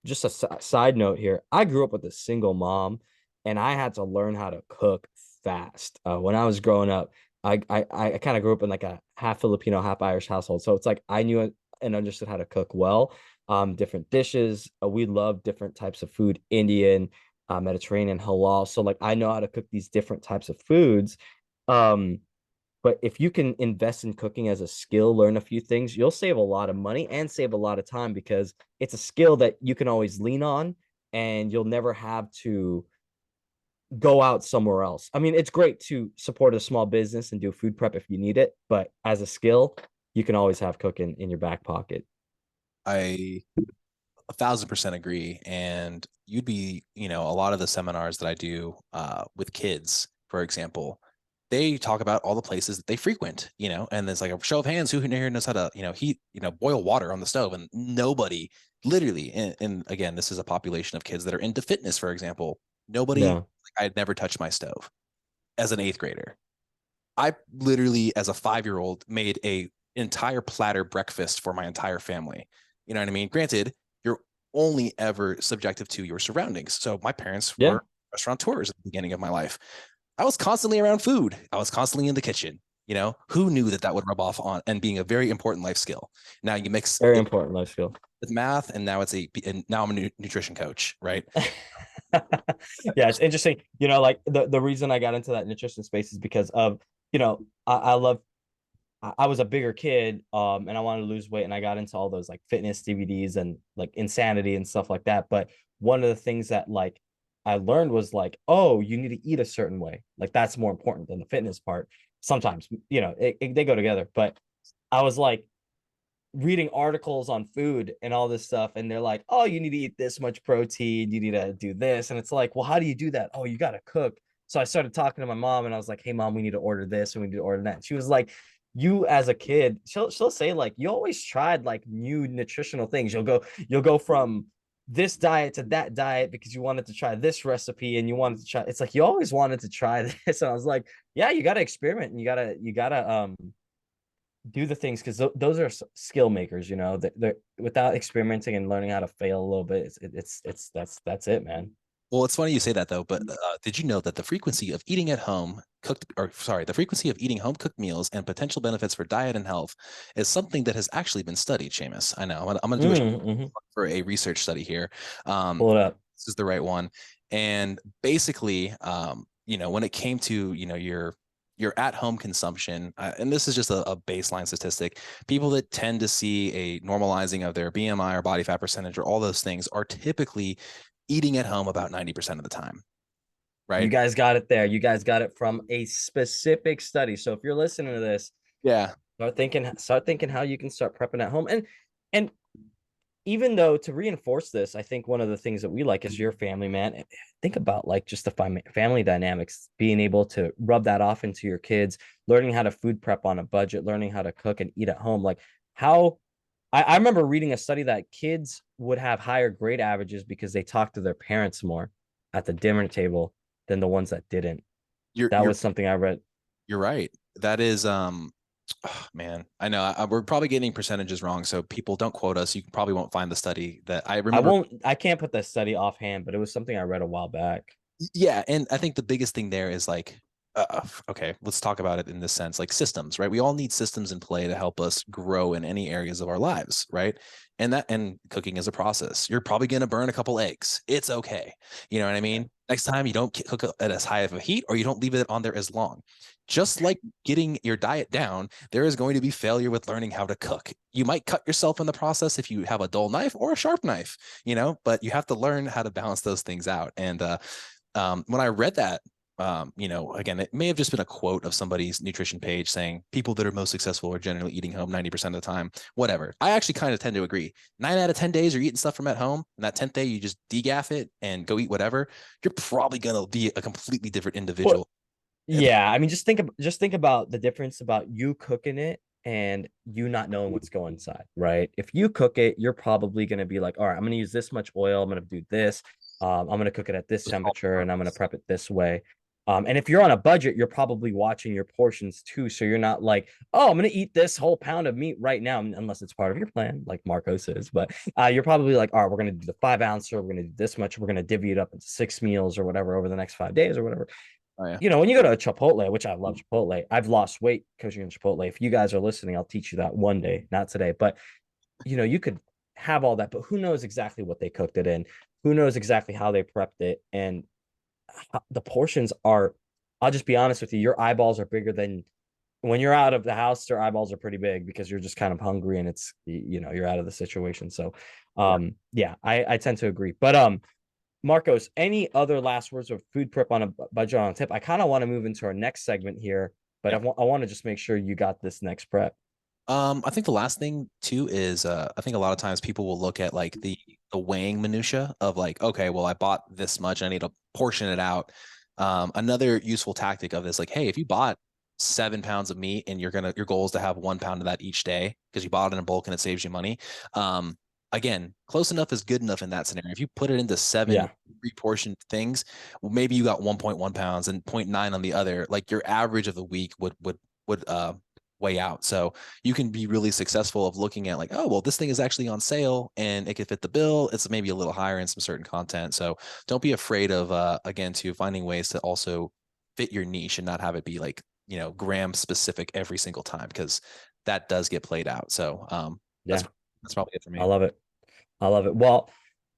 Just a side note here. I grew up with a single mom and I had to learn how to cook fast. When I was growing up, I kind of grew up in like a half Filipino, half Irish household. So it's like I knew and understood how to cook well. Different dishes. We love different types of food, Indian, Mediterranean, halal. So like I know how to cook these different types of foods. Um, but if you can invest in cooking as a skill, learn a few things, you'll save a lot of money and save a lot of time because it's a skill that you can always lean on and you'll never have to go out somewhere else. I mean, it's great to support a small business and do food prep if you need it, but as a skill, you can always have cooking in your back pocket. I 1,000% agree. And you'd be, a lot of the seminars that I do with kids, for example, they talk about all the places that they frequent, and there's like a show of hands who here knows how to, heat, boil water on the stove. And nobody literally, and again, this is a population of kids that are into fitness, for example. Nobody, Yeah. like, I'd never touched my stove as an eighth grader. I literally, as a 5-year-old, made a entire platter breakfast for my entire family. You know what I mean? Granted, you're only ever subjective to your surroundings. So my parents Yeah. were restaurateurs at the beginning of my life. I was constantly around food. I was constantly in the kitchen. Who knew that that would rub off on and being a very important life skill. Now you mix Very it important life skill. with math, and now I'm a nutrition coach, right? Yeah, it's interesting. Like the reason I got into that nutrition space is because of, I love I was a bigger kid, and I wanted to lose weight, and I got into all those like fitness DVDs and like Insanity and stuff like that. But one of the things that like I learned was like, oh, you need to eat a certain way. Like that's more important than the fitness part. Sometimes, they go together. But I was like reading articles on food and all this stuff, and they're like, oh, you need to eat this much protein, you need to do this, and it's like, well, how do you do that? Oh, you got to cook. So I started talking to my mom, and I was like, hey mom, we need to order this and we need to order that. And she was like, you as a kid, she'll say like, you always tried like new nutritional things. You'll go from this diet to that diet because you wanted to try this recipe and you wanted to try, it's like you always wanted to try this. And I was like, yeah, you got to experiment and you got to do the things because those are skill makers. They're without experimenting and learning how to fail a little bit. It's that's it, man. Well, it's funny you say that though, but did you know that the frequency of eating eating home cooked meals and potential benefits for diet and health is something that has actually been studied, Seamus? I know. I'm gonna do a Mm-hmm. for a research study here. Pull it up. This is the right one. And basically, when it came to, your at-home consumption, and this is just a baseline statistic, people that tend to see a normalizing of their BMI or body fat percentage or all those things are typically eating at home about 90% of the time, You right? guys got it there. You guys got it from a specific study. So if you're listening to this, Yeah. start thinking how you can start prepping at home. And even though to reinforce this, I think one of the things that we like is your family, man. Think about like just the family dynamics, being able to rub that off into your kids, learning how to food prep on a budget, learning how to cook and eat at home. Like how I remember reading a study that kids would have higher grade averages because they talked to their parents more at the dinner table than the ones that didn't. You're That you're was something I read. you're right. That is oh, man, I know we're probably getting percentages wrong, so people don't quote us. You probably won't find the study that I I remember. won't, I can't put that study offhand, but it was something I read a while back. Yeah, and I think the biggest thing there is like, okay, let's talk about it in this sense, like systems, right? We all need systems in play to help us grow in any areas of our lives, right? And cooking is a process. You're probably gonna burn a couple eggs. It's okay. You know what I Yeah. mean? Next time you don't cook at as high of a heat, or you don't leave it on there as long. Just like getting your diet down, there is going to be failure with learning how to cook. You might cut yourself in the process if you have a dull knife or a sharp knife, but you have to learn how to balance those things out. And when I read that, again, it may have just been a quote of somebody's nutrition page saying people that are most successful are generally eating home 90% of the time, whatever. I actually kind of tend to agree. 9 out of 10 days you're eating stuff from at home, and that 10th day you just degaff it and go eat whatever. You're probably going to be a completely different Well, individual. yeah, I mean, just think about the difference about you cooking it and you not knowing what's going inside, right? If you cook it, you're probably going to be like, all right, I'm going to use this much oil. I'm going to do this. I'm going to cook it at this temperature and I'm going to prep it this way. And if you're on a budget, you're probably watching your portions too. So you're not like, oh, I'm going to eat this whole pound of meat right now, unless it's part of your plan, like Marcos is. But you're probably like, all right, we're going to do the 5 ounce, or we're going to do this much. We're going to divvy it up into 6 meals or whatever over the next 5 days or whatever. Oh, yeah. When you go to a Chipotle, which I love Chipotle, I've lost weight coaching in Chipotle. If you guys are listening, I'll teach you that one day, not today. But you could have all that, but who knows exactly what they cooked it in? Who knows exactly how they prepped it? And the portions are, I'll just be honest with you, your eyeballs are bigger than when you're out of the house. Their eyeballs are pretty big because you're just kind of hungry and it's you're out of the situation. So yeah, I tend to agree. But Marcos, any other last words of food prep on a budget on a tip? I kind of want to move into our next segment here, but Yeah. I want to just make sure you got this next prep. I think the last thing too is I think a lot of times people will look at like the weighing minutia of like, okay, well, I bought this much, I need to portion it out. Another useful tactic of this, like, hey, if you bought 7 pounds of meat and your goal is to have 1 pound of that each day because you bought it in bulk and it saves you money. Again, close enough is good enough in that scenario. If you put it into seven Yeah. pre-portioned things, well, maybe you got 1.1 pounds and zero 0.9 on the other. Like your average of the week would weigh out. So you can be really successful of looking at like, oh, well, this thing is actually on sale and it could fit the bill. It's maybe a little higher in some certain content. So don't be afraid of, again, to finding ways to also fit your niche and not have it be like, gram specific every single time, because that does get played out. So that's, Yeah. that's probably it for I me. love it. I love it. Well,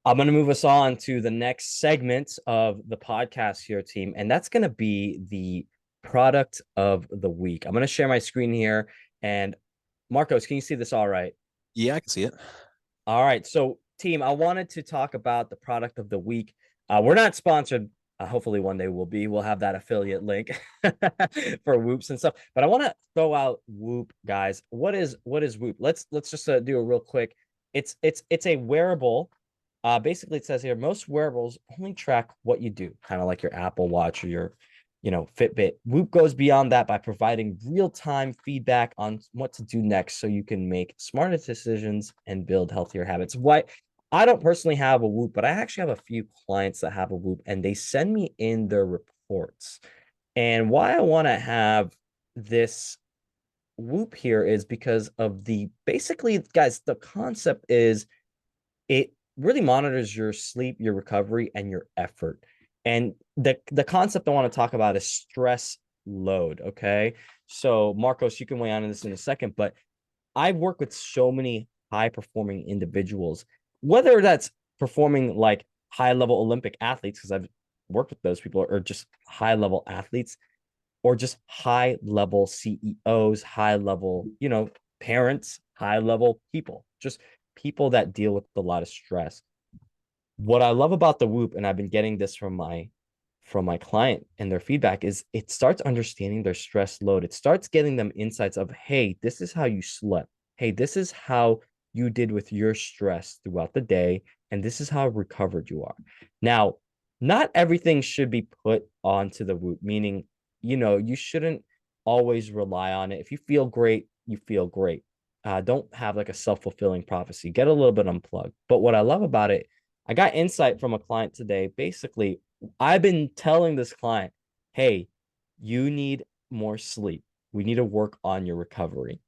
I'm going to move us on to the next segment of the podcast here, team. And that's going to be the product of the week. I'm going to share my screen here. And Marcos, can you see this all right? Yeah, I can see it. All right. So, team, I wanted to talk about the product of the week. We're not sponsored. Hopefully, one day we'll be. We'll have that affiliate link for Whoops and stuff. But I want to throw out Whoop, guys. What is Whoop? Let's just do a real quick. It's a wearable. Basically, it says here most wearables only track what you do, kind of like your Apple Watch or your Fitbit. Whoop goes beyond that by providing real-time feedback on what to do next so you can make smarter decisions and build healthier habits. What I don't personally have a Whoop, but I actually have a few clients that have a Whoop and they send me in their reports. And why I want to have this Whoop here is because of the basically, guys, the concept is it really monitors your sleep, your recovery, and your effort. And the concept I want to talk about is stress load. Okay. So Marcos, you can weigh on this in a second, but I work with so many high performing individuals, whether that's performing like high level Olympic athletes, because I've worked with those people, or just high level athletes, or just high level CEOs, high level, parents, high level people, just people that deal with a lot of stress. What I love about the Whoop, and I've been getting this from my client and their feedback, is it starts understanding their stress load. It starts getting them insights of, hey, this is how you slept. Hey, this is how you did with your stress throughout the day, and this is how recovered you are. Now, not everything should be put onto the Whoop, meaning, you shouldn't always rely on it. If you feel great, you feel great. don't have like a self-fulfilling prophecy. Get a little bit unplugged. But what I love about it, I got insight from a client today. Basically, I've been telling this client, hey, you need more sleep. We need to work on your recovery.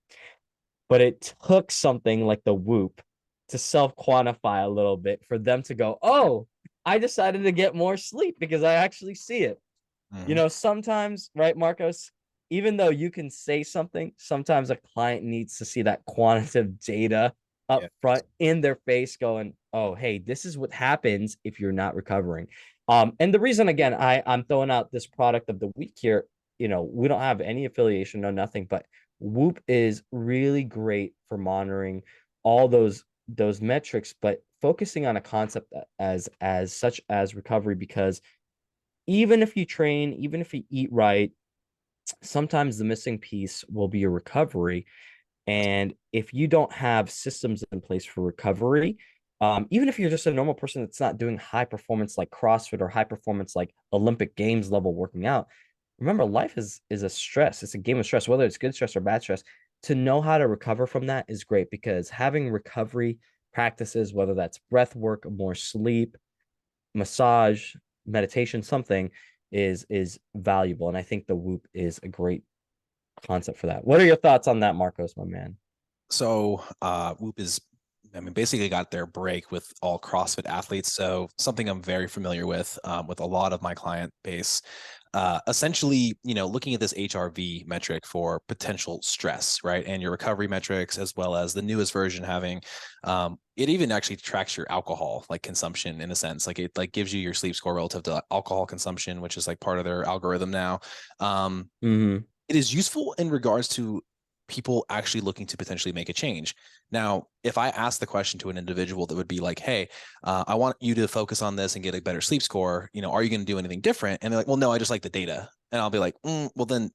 But it took something like the Whoop to self-quantify a little bit for them to go, oh, I decided to get more sleep because I actually see it. Mhm. Sometimes, right, Marcos, even though you can say something, sometimes a client needs to see that quantitative data up Yeah. front in their face going, oh, hey, this is what happens if you're not recovering. And the reason, again, I'm throwing out this product of the week here, we don't have any affiliation, no nothing, but Whoop is really great for monitoring all those metrics, but focusing on a concept as such as recovery, because even if you train, even if you eat right, sometimes the missing piece will be your recovery. And if you don't have systems in place for recovery, even if you're just a normal person that's not doing high performance like CrossFit or high performance like Olympic Games level working out, remember life is a stress. It's a game of stress, whether it's good stress or bad stress. To know how to recover from that is great because having recovery practices, whether that's breath work, more sleep, massage, meditation, something is valuable. And I think the Whoop is a great concept for that. What are your thoughts on that, Marcos, my man? So Whoop is, I mean, basically got their break with all CrossFit athletes. So something I'm very familiar with a lot of my client base. Essentially, looking at this HRV metric for potential stress, right, and your recovery metrics, as well as the newest version having, it even actually tracks your alcohol like consumption in a sense. Like it like gives you your sleep score relative to alcohol consumption, which is like part of their algorithm now. Um, Mm-hmm. it is useful in regards to people actually looking to potentially make a change. Now, if I ask the question to an individual that would be like, hey, I want you to focus on this and get a better sleep score, are you going to do anything different? And they're like, well, no, I just like the data. And I'll be like, well, then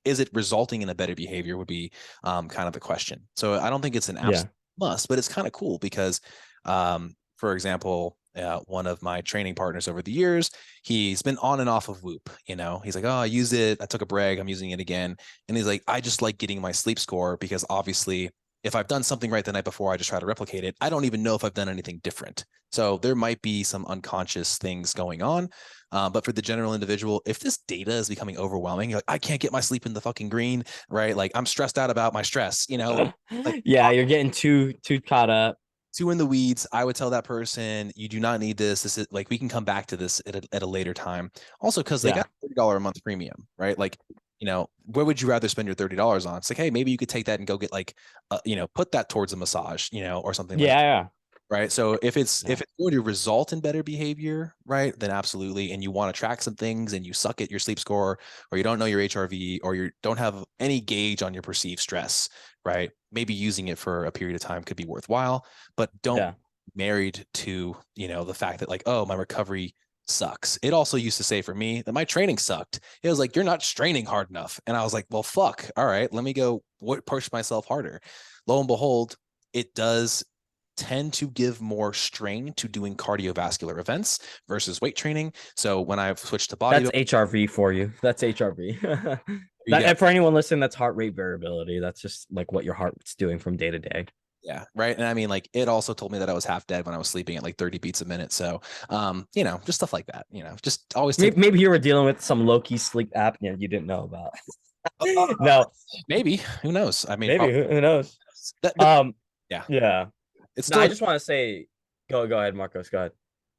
is it resulting in a better behavior would be kind of the question. So I don't think it's an Yeah. absolute must, but it's kind of cool because, for example, one of my training partners over the years, he's been on and off of Whoop. He's like, oh, I use it. I took a break. I'm using it again. And he's like, I just like getting my sleep score because obviously, if I've done something right the night before, I just try to replicate it. I don't even know if I've done anything different. So there might be some unconscious things going on. But for the general individual, if this data is becoming overwhelming, like I can't get my sleep in the fucking green, right? Like I'm stressed out about my stress, like Yeah, you're getting too caught up. too in the weeds. I would tell that person, you do not need this. This is like, we can come back to this at a later time. Also, because they Yeah. got $30 a month premium, right? Like, where would you rather spend your $30 on? It's like, hey, maybe you could take that and go get like, put that towards a massage, or something like that. Yeah. Right. So if it's Yeah. if it's going to result in better behavior, right, then absolutely. And you want to track some things and you suck at your sleep score, or you don't know your HRV, or you don't have any gauge on your perceived stress, right? Maybe using it for a period of time could be worthwhile, but don't Yeah. married to, the fact that like, oh, my recovery sucks. It also used to say for me that my training sucked. It was like, you're not training hard enough. And I was like, well, fuck. All right, let me go push myself harder. Lo and behold, it does tend to give more strain to doing cardiovascular events versus weight training. So when I've switched to That's bodybuilding, HRV for you. That's HRV. you That go. and for anyone listening, that's heart rate variability. That's just like what your heart's doing from day to day. Yeah, right. And I mean, like, it also told me that I was half dead when I was sleeping at like 30 beats a minute. So, just stuff like that. Just always take. Maybe you were dealing with some low key sleep apnea you didn't know about. Uh, No, maybe, who knows? I mean, maybe probably who knows? that, but Um, yeah, yeah. it's No, still I a just want to say, go ahead, Marcos. Go ahead.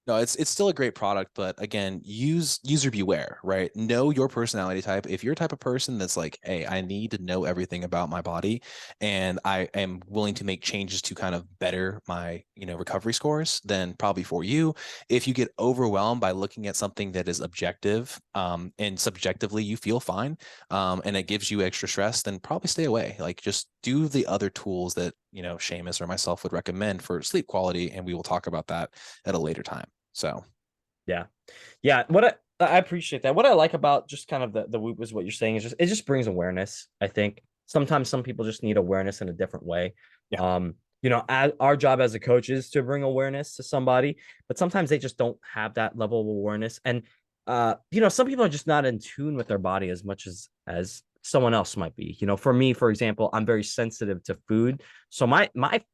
No, it's still a great product, but again, user beware, right? Know your personality type. If you're a type of person that's like, hey, I need to know everything about my body, and I am willing to make changes to kind of better my, recovery scores, then probably for you. If you get overwhelmed by looking at something that is objective, and subjectively you feel fine, and it gives you extra stress, then probably stay away. Like just do the other tools that, Seamus or myself would recommend for sleep quality, and we will talk about that at a later time. So Yeah. Yeah. I appreciate that. What I like about just kind of the Whoop is what you're saying is just it just brings awareness. I think sometimes some people just need awareness in a different way. yeah, Our job as a coach is to bring awareness to somebody, but sometimes they just don't have that level of awareness. And some people are just not in tune with their body as much as someone else might be. For me, for example, I'm very sensitive to food. So my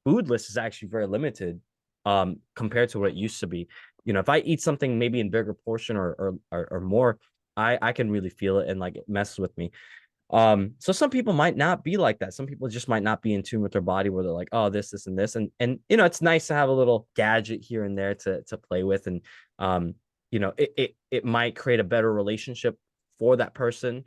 food list is actually very limited compared to what it used to be. If I eat something maybe in bigger portion or more, I can really feel it and like it messes with me. So some people might not be like that. Some people just might not be in tune with their body where they're like, oh, this, and this. And it's nice to have a little gadget here and there to play with. And it might create a better relationship for that person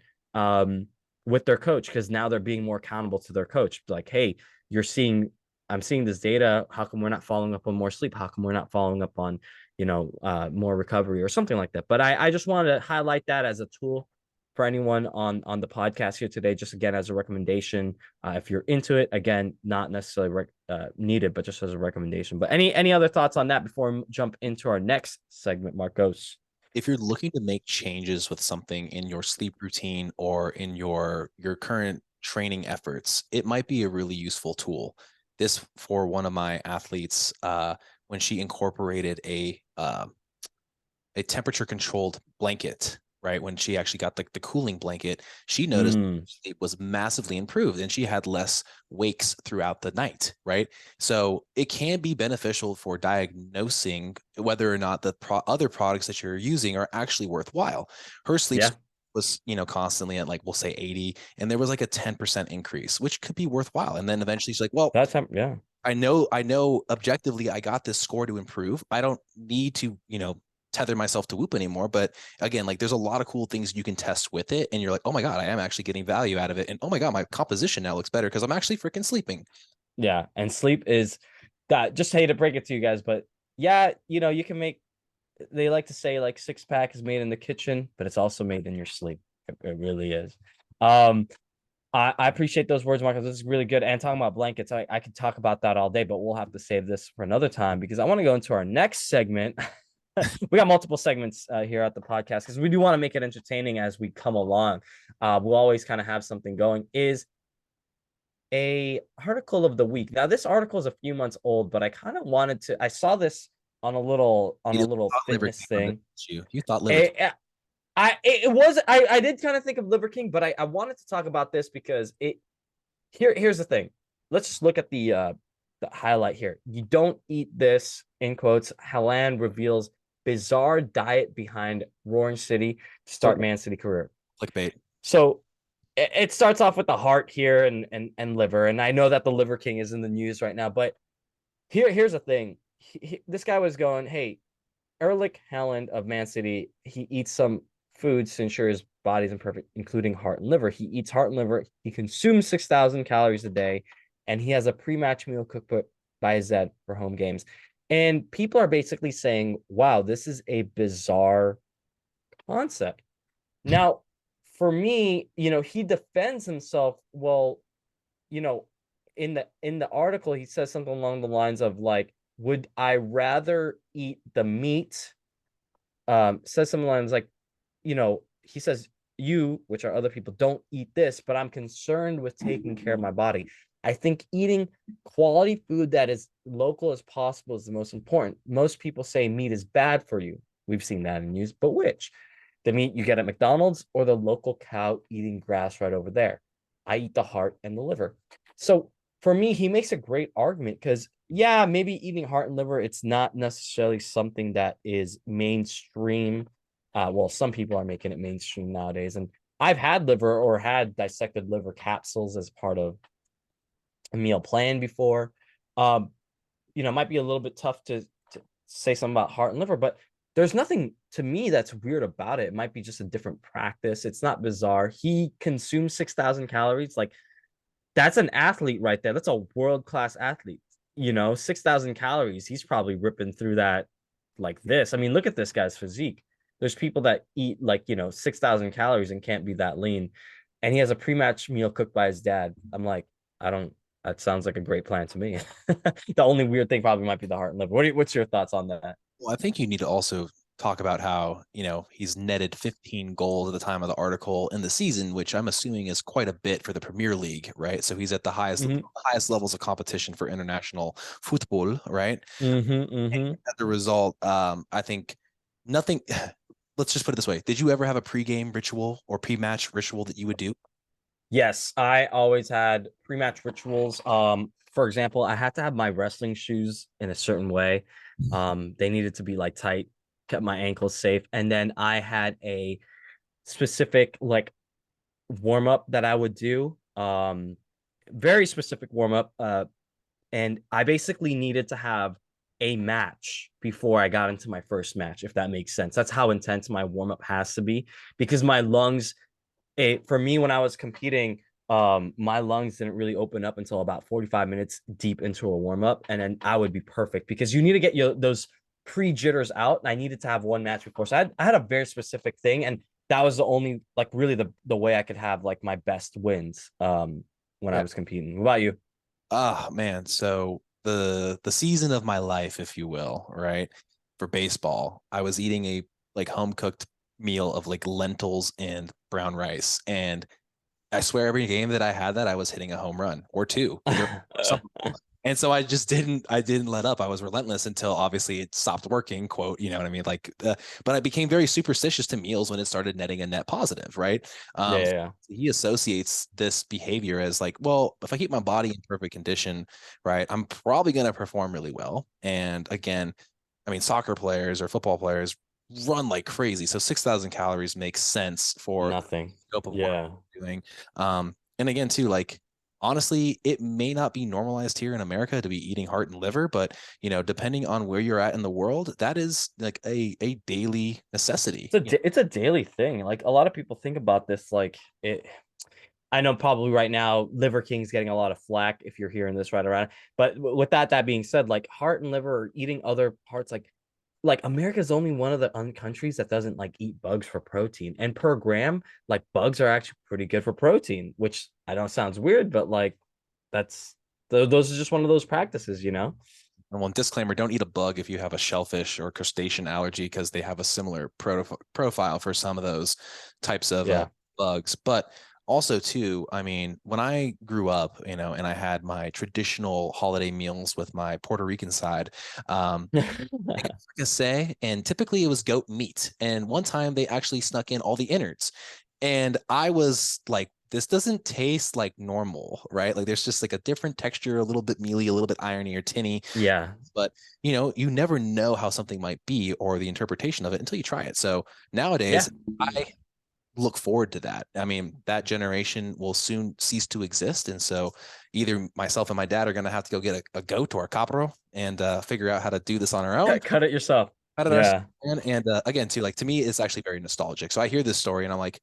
with their coach, because now they're being more accountable to their coach. Like, hey, I'm seeing this data. How come we're not following up on more sleep? How come we're not following up on, more recovery or something like that? But I just wanted to highlight that as a tool for anyone on the podcast here today, just again as a recommendation. If you're into it, again, not necessarily needed, but just as a recommendation. But any other thoughts on that before we jump into our next segment, Marcos? If you're looking to make changes with something in your sleep routine or in your current training efforts, it might be a really useful tool. This for one of my athletes, when she incorporated a temperature controlled blanket, right? When she actually got the cooling blanket, she noticed it was massively improved and she had less wakes throughout the night, right? So it can be beneficial for diagnosing whether or not the other products that you're using are actually worthwhile. Her sleep Yeah, was, constantly at like, we'll say 80, and there was like a 10% increase, which could be worthwhile. And then eventually she's like, well, that time, yeah. I know objectively I got this score to improve. I don't need to, tether myself to Whoop anymore. But again, like there's a lot of cool things you can test with it. And you're like, oh my God, I am actually getting value out of it. And oh my God, my composition now looks better because I'm actually freaking sleeping. Yeah, and sleep is that. Just hate to break it to you guys, but yeah, you can make. They like to say like six pack is made in the kitchen, but it's also made in your sleep. It really is. Um, I appreciate those words, Marcus. This is really good. And talking about blankets, I could talk about that all day, but we'll have to save this for another time because I want to go into our next segment. We got multiple segments here at the podcast because we do want to make it entertaining as we come along. We'll always kind of have something going. Is a article of the week. Now, this article is a few months old, but I kind of wanted to. I saw this on a You little thought Liver fitness King on this thing. issue. You thought Liver King. It, it was I did kind of think of Liver King, but I wanted to talk about this because here's the thing. Let's just look at the highlight here. You don't eat this in quotes. Haaland reveals bizarre diet behind Roaring City to start Man City career. Clickbait. So it starts off with the heart here and liver, and I know that the Liver King is in the news right now, but here's the thing. This guy was going, hey, Erlich Haaland of Man City, he eats some foods to ensure his body's imperfect, including heart and liver. He eats heart and liver. He consumes 6,000 calories a day, and he has a pre-match meal cooked by his dad for home games. And people are basically saying, wow, this is a bizarre concept. Now, for me, he defends himself. Well, you know, in the article, he says something along the lines of like, would I rather eat the meat? Says something lines like, he says, you, which are other people, don't eat this, but I'm concerned with taking care of my body. I think eating quality food that is local as possible is the most important. Most people say meat is bad for you. We've seen that in news, but which? The meat you get at McDonald's or the local cow eating grass right over there? I eat the heart and the liver. So for me, he makes a great argument because, yeah, maybe eating heart and liver, it's not necessarily something that is mainstream. Well, some people are making it mainstream nowadays. And I've had liver or had dissected liver capsules as part of a meal plan before. Um, it might be a little bit tough to say something about heart and liver, but there's nothing to me that's weird about it. It might be just a different practice. It's not bizarre. He consumes 6,000 calories. Like, that's an athlete right there. That's a world-class athlete. 6,000 calories. He's probably ripping through that like this. I mean, look at this guy's physique. There's people that eat like, 6,000 calories and can't be that lean. And he has a pre-match meal cooked by his dad. I'm like, I don't, that sounds like a great plan to me. The only weird thing probably might be the heart and liver. What's your thoughts on that? Well, I think you need to also talk about how, he's netted 15 goals at the time of the article in the season, which I'm assuming is quite a bit for the Premier League, right? So he's at the highest levels of competition for international football, right? As a result, I think nothing. Let's just put it this way: did you ever have a pregame ritual or pre-match ritual that you would do? Yes, I always had pre-match rituals. For example, I had to have my wrestling shoes in a certain way. They needed to be like tight, kept my ankles safe, and then I had a specific like warm up that I would do. Very specific warm up. And I basically needed to have a match before I got into my first match, if that makes sense. That's how intense my warm up has to be because my lungs, for me when I was competing, my lungs didn't really open up until about 45 minutes deep into a warm up, and then I would be perfect because you need to get those pre jitters out. And I needed to have one match before, so I had a very specific thing, and that was the only like really the way I could have like my best wins when I Yeah. was competing. What about you? Ah, man. So the season of my life, if you will, right? For baseball, I was eating a like home cooked meal of like lentils and brown rice. And I swear every game that I had that I was hitting a home run or two during summer ball. And so I didn't let up. I was relentless until obviously it stopped working, quote, you know what I mean? But I became very superstitious to meals when it started netting a net positive, right? Yeah, Um, yeah, he associates this behavior as like, well, if I keep my body in perfect condition, right, I'm probably going to perform really well. And again, I mean, soccer players or football players run like crazy. So 6,000 calories makes sense for nothing. scope of work Yeah. we're doing. And again, too, like honestly, it may not be normalized here in America to be eating heart and liver, but depending on where you're at in the world, that is like a daily necessity. It's a daily thing. Like a lot of people think about this like it I know probably right now Liver King's getting a lot of flack if you're hearing this right around. But with that being said, like heart and liver or eating other parts, like America's only one of the countries that doesn't like eat bugs for protein. And per gram, like bugs are actually pretty good for protein, which I know sounds weird, but like that's those are just one of those practices, you know? And one disclaimer: don't eat a bug if you have a shellfish or crustacean allergy because they have a similar profile for some of those types of Yeah. bugs. But also, too, I mean, when I grew up, and I had my traditional holiday meals with my Puerto Rican side, I got say, and typically it was goat meat. And one time they actually snuck in all the innards. And I was like, this doesn't taste like normal, right? Like there's just like a different texture, a little bit mealy, a little bit irony or tinny. Yeah. But you never know how something might be or the interpretation of it until you try it. So Yeah. nowadays, I look forward to that. I mean, that generation will soon cease to exist. And so either myself and my dad are going to have to go get a goat or a capro and figure out how to do this on our own. Cut it yourself. How did our Yeah. and again too, like to me, it's actually very nostalgic. So I hear this story and I'm like,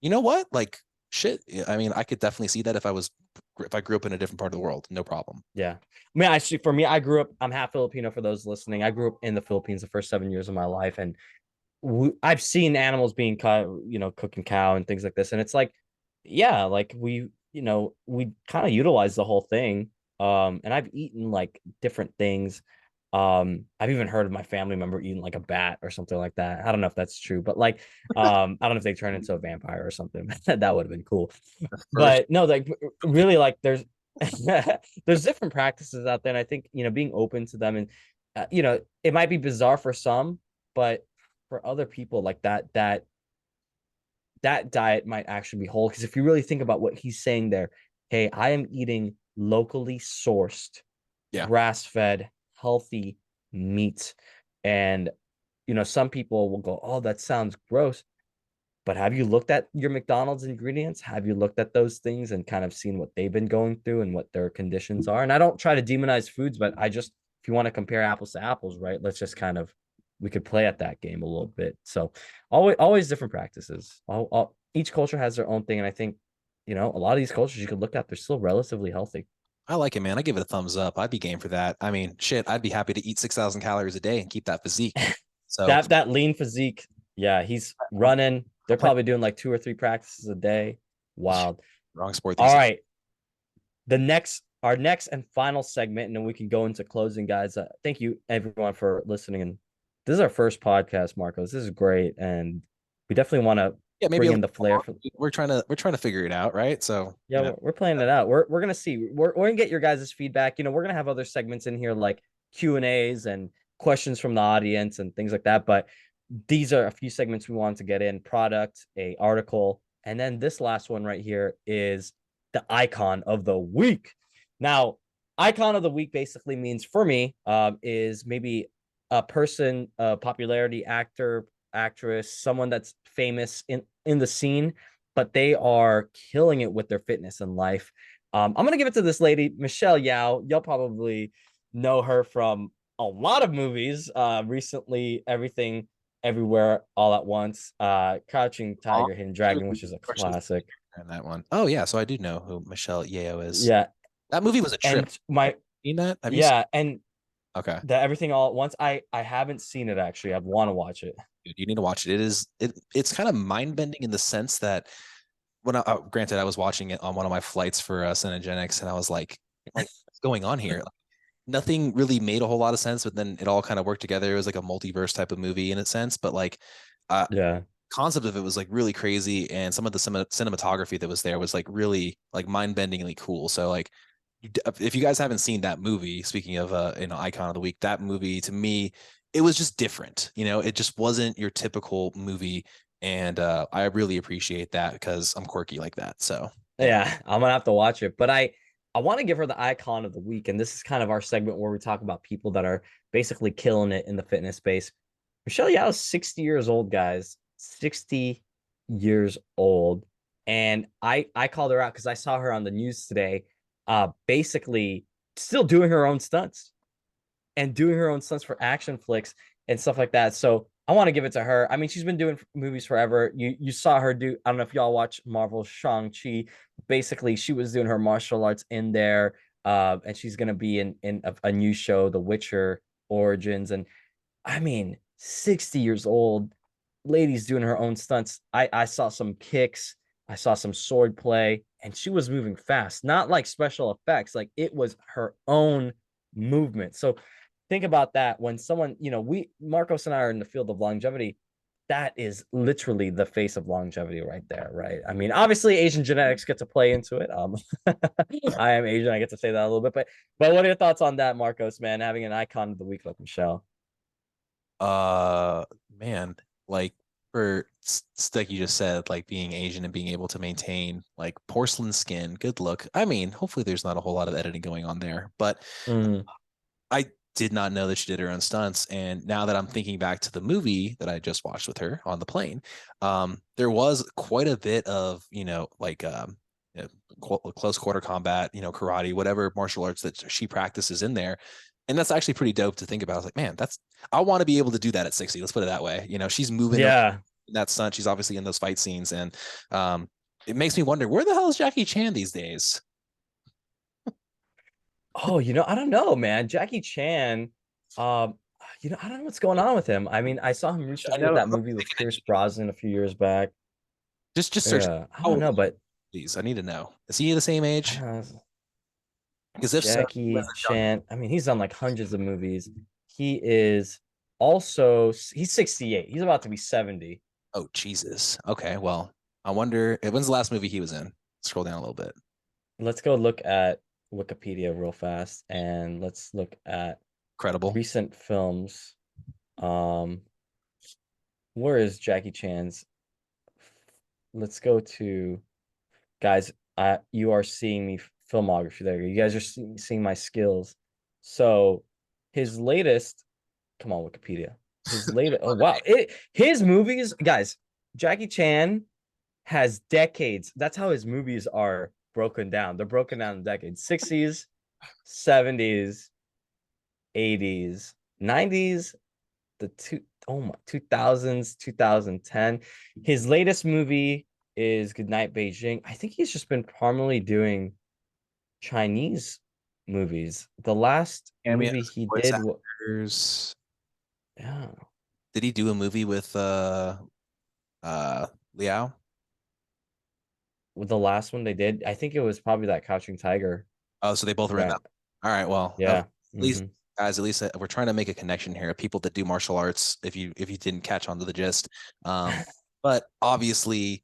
you know what? Like shit. I mean, I could definitely see that if I grew up in a different part of the world, no problem. Yeah. I mean, actually, for me, I grew up, I'm half Filipino for those listening. I grew up in the Philippines the first 7 years of my life. And I've seen animals being cut, cooking cow and things like this. And it's like, yeah, like we kind of utilize the whole thing. And I've eaten like different things. I've even heard of my family member eating like a bat or something like that. I don't know if that's true, but like, I don't know if they turn into a vampire or something. That would have been cool. First, But no, like really, like there's different practices out there, and I think being open to them, and it might be bizarre for some, but for other people, like that diet might actually be whole. Because if you really think about what he's saying there, hey, I am eating locally sourced, yeah, grass fed, healthy meat, and some people will go, oh, that sounds gross. But have you looked at your McDonald's ingredients? Have you looked at those things and kind of seen what they've been going through and what their conditions are? And I don't try to demonize foods, but if you want to compare apples to apples, right? Let's just kind of, we could play at that game a little bit. So always different practices. Each culture has their own thing. And I think, a lot of these cultures you could look at, they're still relatively healthy. I like it, man. I give it a thumbs up. I'd be game for that. I mean, shit, I'd be happy to eat 6,000 calories a day and keep that physique. So That lean physique, yeah, he's running. I'm They're playing probably doing like 2 or 3 practices a day. Wild. wrong sport All these days. right. Our next and final segment, and then we can go into closing, guys. Thank you everyone for listening. And this is our first podcast, Marcos. This is great, and we definitely want to Yeah, maybe bring a in little the flair more. for. We're trying to figure it out, right? So, Yeah, we're playing it out. We're gonna see. We're gonna get your guys' feedback. We're gonna have other segments in here like Q&As and questions from the audience and things like that. But these are a few segments we wanted to get in: product, a article, And then this last one right here is the icon of the week. Now, icon of the week basically means for me is maybe a person, a popularity actor, actress, someone that's famous in the scene, but they are killing it with their fitness in life. I'm gonna give it to this lady, Michelle Yeoh. You'll probably know her from a lot of movies. Recently, Everything Everywhere All at Once, Crouching Oh, Tiger, Hidden Dragon, which is a she was classic. in that one. Oh yeah, so I do know who Michelle Yeoh is. Yeah, That movie was a trip. and my Seen that? Have you seen? yeah, and Okay, the Everything All at Once. I haven't seen it actually. I want to watch it. dude, you need to watch it. It's kind of mind bending in the sense that granted, I was watching it on one of my flights for Cinegenics, and I was like, what's going on here? Like, nothing really made a whole lot of sense, but then it all kind of worked together. It was like a multiverse type of movie in a sense, but like, uh, Yeah, concept of it was like really crazy, and some of the cinematography that was there was like really like mind bendingly cool. So like, if you guys haven't seen that movie, speaking of icon of the week, that movie to me, it was just different. It just wasn't your typical movie, and I really appreciate that because I'm quirky like that. So yeah. yeah, I'm gonna have to watch it. But I want to give her the icon of the week, and this is kind of our segment where we talk about people that are basically killing it in the fitness space. Michelle Yao is 60 years old, guys. 60 years old. And I called her out because I saw her on the news today, basically still doing her own stunts and doing her own stunts for action flicks and stuff like that. So I want to give it to her. I mean, she's been doing movies forever. You saw her do. I don't know if y'all watch Marvel's Shang-Chi. Basically, she was doing her martial arts in there, and she's gonna be in a new show, The Witcher Origins. And I mean, 60 years old, lady's doing her own stunts. I saw some kicks, I saw some sword play, and she was moving fast, not like special effects, like it was her own movement. So think about that when someone, we Marcos and I are in the field of longevity. That is literally the face of longevity right there, right? I mean, obviously Asian genetics get to play into it. I am Asian, I get to say that a little bit, but what are your thoughts on that, Marcos, man, having an icon of the week like Michelle? Uh, man, like for like you just said, like being Asian and being able to maintain like porcelain skin, good look. I mean, hopefully there's not a whole lot of editing going on there, but Mm, I did not know that she did her own stunts. And now that I'm thinking back to the movie that I just watched with her on the plane, there was quite a bit of, you know, close quarter combat, karate, whatever martial arts that she practices in there. And that's actually pretty dope to think about. I was like, man, I want to be able to do that at 60. Let's put it that way. She's moving around yeah. in that stunt. She's obviously in those fight scenes. And it makes me wonder, where the hell is Jackie Chan these days? Oh, I don't know, man. Jackie Chan, um, I don't know what's going on with him. I mean, I saw him I recently with know. that I'm movie with thinking Pierce Brosnan a few years back. just search. Yeah, I How don't old, know, but please? I need to know. Is he the same I age? don't know. Because if so, he was Jackie a young. Chan. I mean, he's done like hundreds of movies. He is also he's 68. He's about to be 70. Oh Jesus. Okay. Well, I wonder when's the last movie he was in. Scroll down a little bit. Let's go look at Wikipedia real fast and let's look at Credible. recent films. Um, where is Jackie Chan's? Let's go to guys. You are seeing me filmography there. You guys are seeing my skills. So his latest, come on, Wikipedia. His latest, oh wow, his movies, guys. Jackie Chan has decades. That's how his movies are broken down. They're broken down in decades: 60s, 70s, 80s, 90s, the oh my 2000s, 2010. His latest movie is Goodnight Beijing. I think he's just been primarily doing Chinese movies. The last Cameos, movie he voice did, actors. yeah, Did he do a movie with Liao? the last one they did, I think it was probably that Crouching Tiger. Oh, so they both were in that. That, All right. Well, at yeah. least Hmm. guys, at least we're trying to make a connection here. People that do martial arts. If you didn't catch on to the gist, but obviously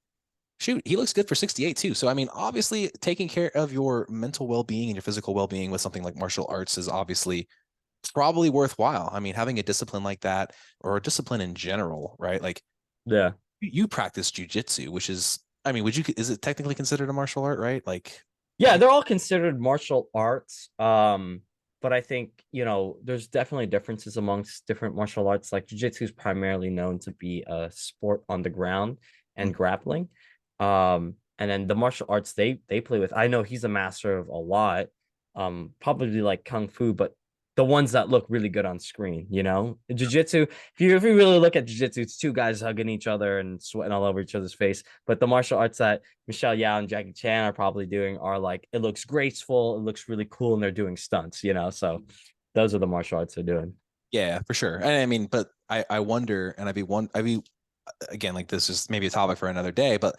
shoot, he looks good for 68 too. So I mean, obviously taking care of your mental well-being and your physical well-being with something like martial arts is obviously probably worthwhile. I mean, having a discipline like that or a discipline in general, right? Like Yeah. you practice jujitsu, which is I mean, would you, is it technically considered a martial art, right? Like, Yeah, they're all considered martial arts. But I think, there's definitely differences amongst different martial arts. Like jiu-jitsu is primarily known to be a sport on the ground mm, and grappling. And then the martial arts they play with, I know he's a master of a lot, probably like kung fu, but the ones that look really good on screen, Jiu-jitsu, if you really look at jiu-jitsu, it's two guys hugging each other and sweating all over each other's face. But the martial arts that Michelle Yeoh and Jackie Chan are probably doing are like, it looks graceful, it looks really cool, and they're doing stunts. So those are the martial arts they're doing. yeah, for sure. And I mean, but I wonder, and I'd be again, like this is maybe a topic for another day, but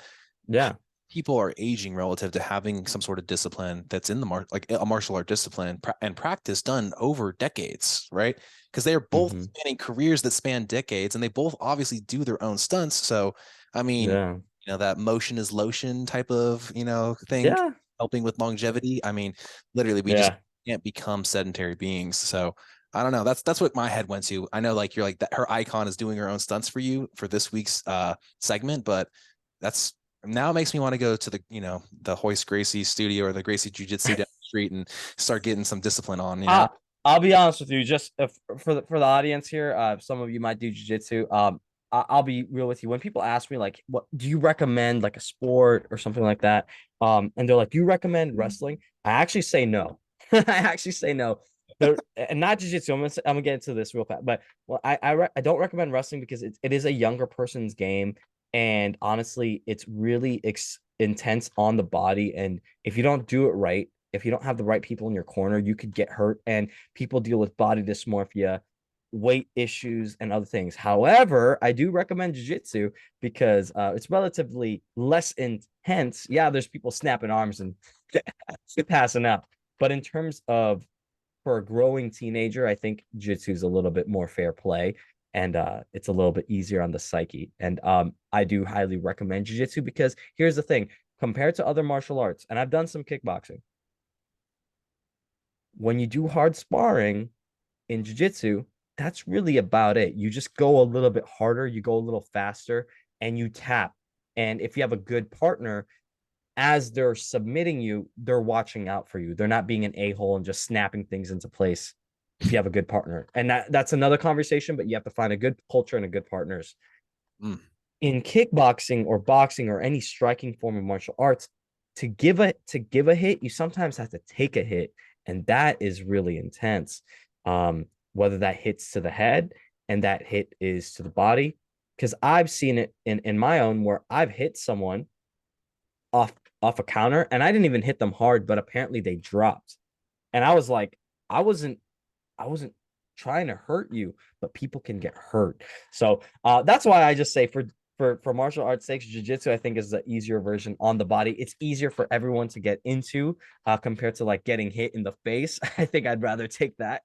Yeah. people are aging relative to having some sort of discipline that's in the like a martial art discipline and practice done over decades, right? Because they are both Hmm. spanning careers that span decades, and they both obviously do their own stunts. So, I mean, Yeah. that motion is lotion type of thing, Yeah. helping with longevity. I mean, literally, we just Yeah. can't become sedentary beings. So. I don't know. That's what my head went to. I know, like you're like that. Her icon is doing her own stunts for you for this week's segment, but that's now it makes me want to go to the Hoist Gracie studio or the Gracie Jiu Jitsu down the street and start getting some discipline on. Uh, I'll be honest with you, just for the audience here, some of you might do jujitsu. I'll be real with you. When people ask me like, what do you recommend, like a sport or something like that, and they're like, do you recommend wrestling? I actually say no. I actually say no. And not jujitsu. I'm gonna get into this real fast, but well, I don't recommend wrestling because it is a younger person's game, and honestly, it's really intense on the body, and if you don't do it right, if you don't have the right people in your corner, you could get hurt. And people deal with body dysmorphia, weight issues, and other things. However, I do recommend jiu-jitsu because it's relatively less intense. Yeah, there's people snapping arms and passing out. But in terms of for a growing teenager, I think jiu-jitsu is a little bit more fair play, and it's a little bit easier on the psyche. And I do highly recommend jiu-jitsu because here's the thing: compared to other martial arts, and I've done some kickboxing, when you do hard sparring in jiu-jitsu, that's really about it. You just go a little bit harder, you go a little faster, and you tap. And if you have a good partner, as they're submitting you, they're watching out for you. They're not being an a-hole and just snapping things into place if you have a good partner. And that's another conversation, but you have to find a good culture and a good partners. Mm. In kickboxing or boxing or any striking form of martial arts, to give a hit, you sometimes have to take a hit, and that is really intense. Whether that hits to the head and that hit is to the body, because I've seen it in my own where I've hit someone off off a counter and I didn't even hit them hard, but apparently they dropped, and I was like, I wasn't I wasn't trying to hurt you, but people can get hurt. So that's why I just say for martial arts sakes, jiu-jitsu I think is the easier version on the body. It's easier for everyone to get into compared to like getting hit in the face. I think I'd rather take that.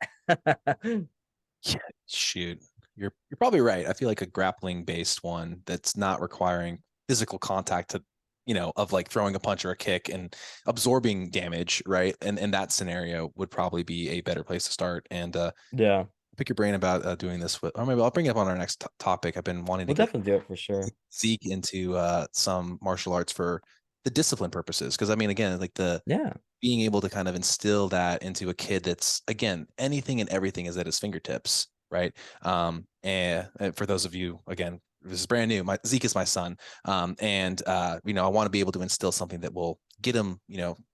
Yeah, shoot. You're probably right. I feel like a grappling based one that's not requiring physical contact of like throwing a punch or a kick and absorbing damage, right? And in that scenario would probably be a better place to start. And Yeah, pick your brain about doing this with, or maybe I'll bring it up on our next topic. I've been wanting to we'll get definitely do it for sure. Zeke into some martial arts for the discipline purposes. Because I mean, again, like the Yeah. being able to kind of instill that into a kid that's again anything and everything is at his fingertips, right? And for those of you, again, this is brand new. My Zeke is my son, and I want to be able to instill something that will get him,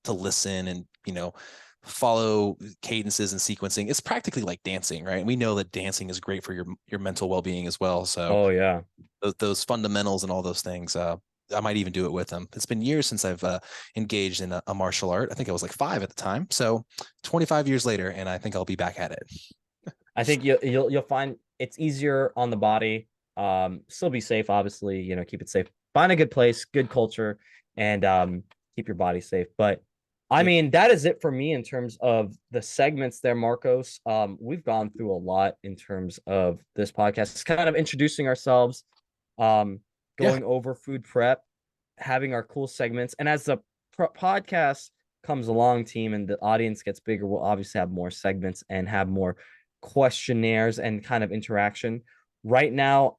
to listen and follow cadences and sequencing. It's practically like dancing, right? And we know that dancing is great for your mental well being as well. So Oh yeah. those fundamentals and all those things. I might even do it with them. It's been years since I've engaged in a martial art. I think I was like 5 at the time. So 25 years later, and I think I'll be back at it. I think you'll find it's easier on the body. Still be safe, obviously. Keep it safe. Find a good place, good culture, and keep your body safe. But I Yeah. mean, that is it for me in terms of the segments there, Marcos. We've gone through a lot in terms of this podcast. It's kind of introducing ourselves, um, Yeah. going over food prep, having our cool segments, and as the podcast comes along, team, and the audience gets bigger, we'll obviously have more segments and have more questionnaires and kind of interaction. Right now,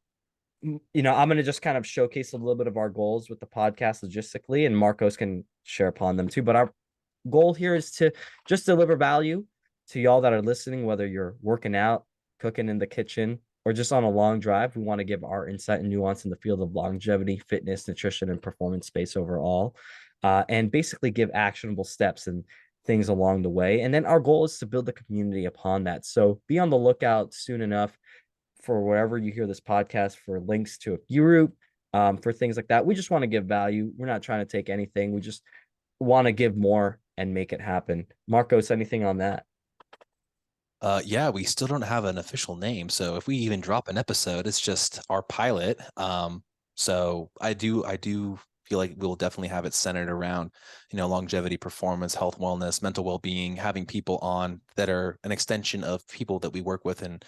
I'm going to just kind of showcase a little bit of our goals with the podcast logistically, and Marcos can share upon them too. But our goal here is to just deliver value to y'all that are listening, whether you're working out, cooking in the kitchen, or just on a long drive. We want to give our insight and nuance in the field of longevity, fitness, nutrition, and performance space overall, and basically give actionable steps and things along the way. And then our goal is to build the community upon that. So be on the lookout soon enough for wherever you hear this podcast for links to a group, for things like that. We just want to give value. We're not trying to take anything. We just want to give more and make it happen. Marcos, anything on that? Yeah, we still don't have an official name. So if we even drop an episode, it's just our pilot. So I do feel like we'll definitely have it centered around, longevity, performance, health, wellness, mental well-being, having people on that are an extension of people that we work with and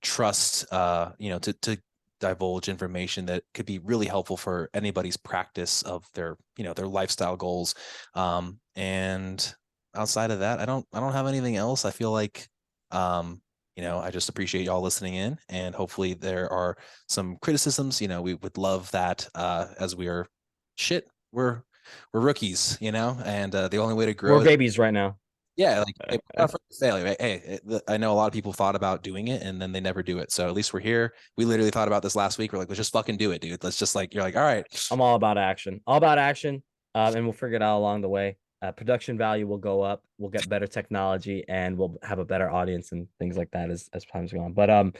trust, to divulge information that could be really helpful for anybody's practice of their lifestyle goals. And outside of that, I don't have anything else. I feel like, I just appreciate y'all listening in, and hopefully there are some criticisms. We would love that, as we are shit. We're rookies, and the only way to We're grow is, babies right now. yeah, like, hey, we're not afraid to failure. Right? Hey, I know a lot of people thought about doing it and then they never do it. So at least we're here. We literally thought about this last week. We're like, let's just fucking do it, dude. Let's just, like, you're like, all right. I'm all about action. All about action. And we'll figure it out along the way. Production value will go up. We'll get better technology, and we'll have a better audience and things like that as time's going on. But All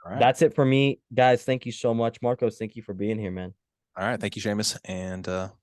right. that's it for me, guys. Thank you so much, Marcos. Thank you for being here, man. All right. Thank you, Seamus. And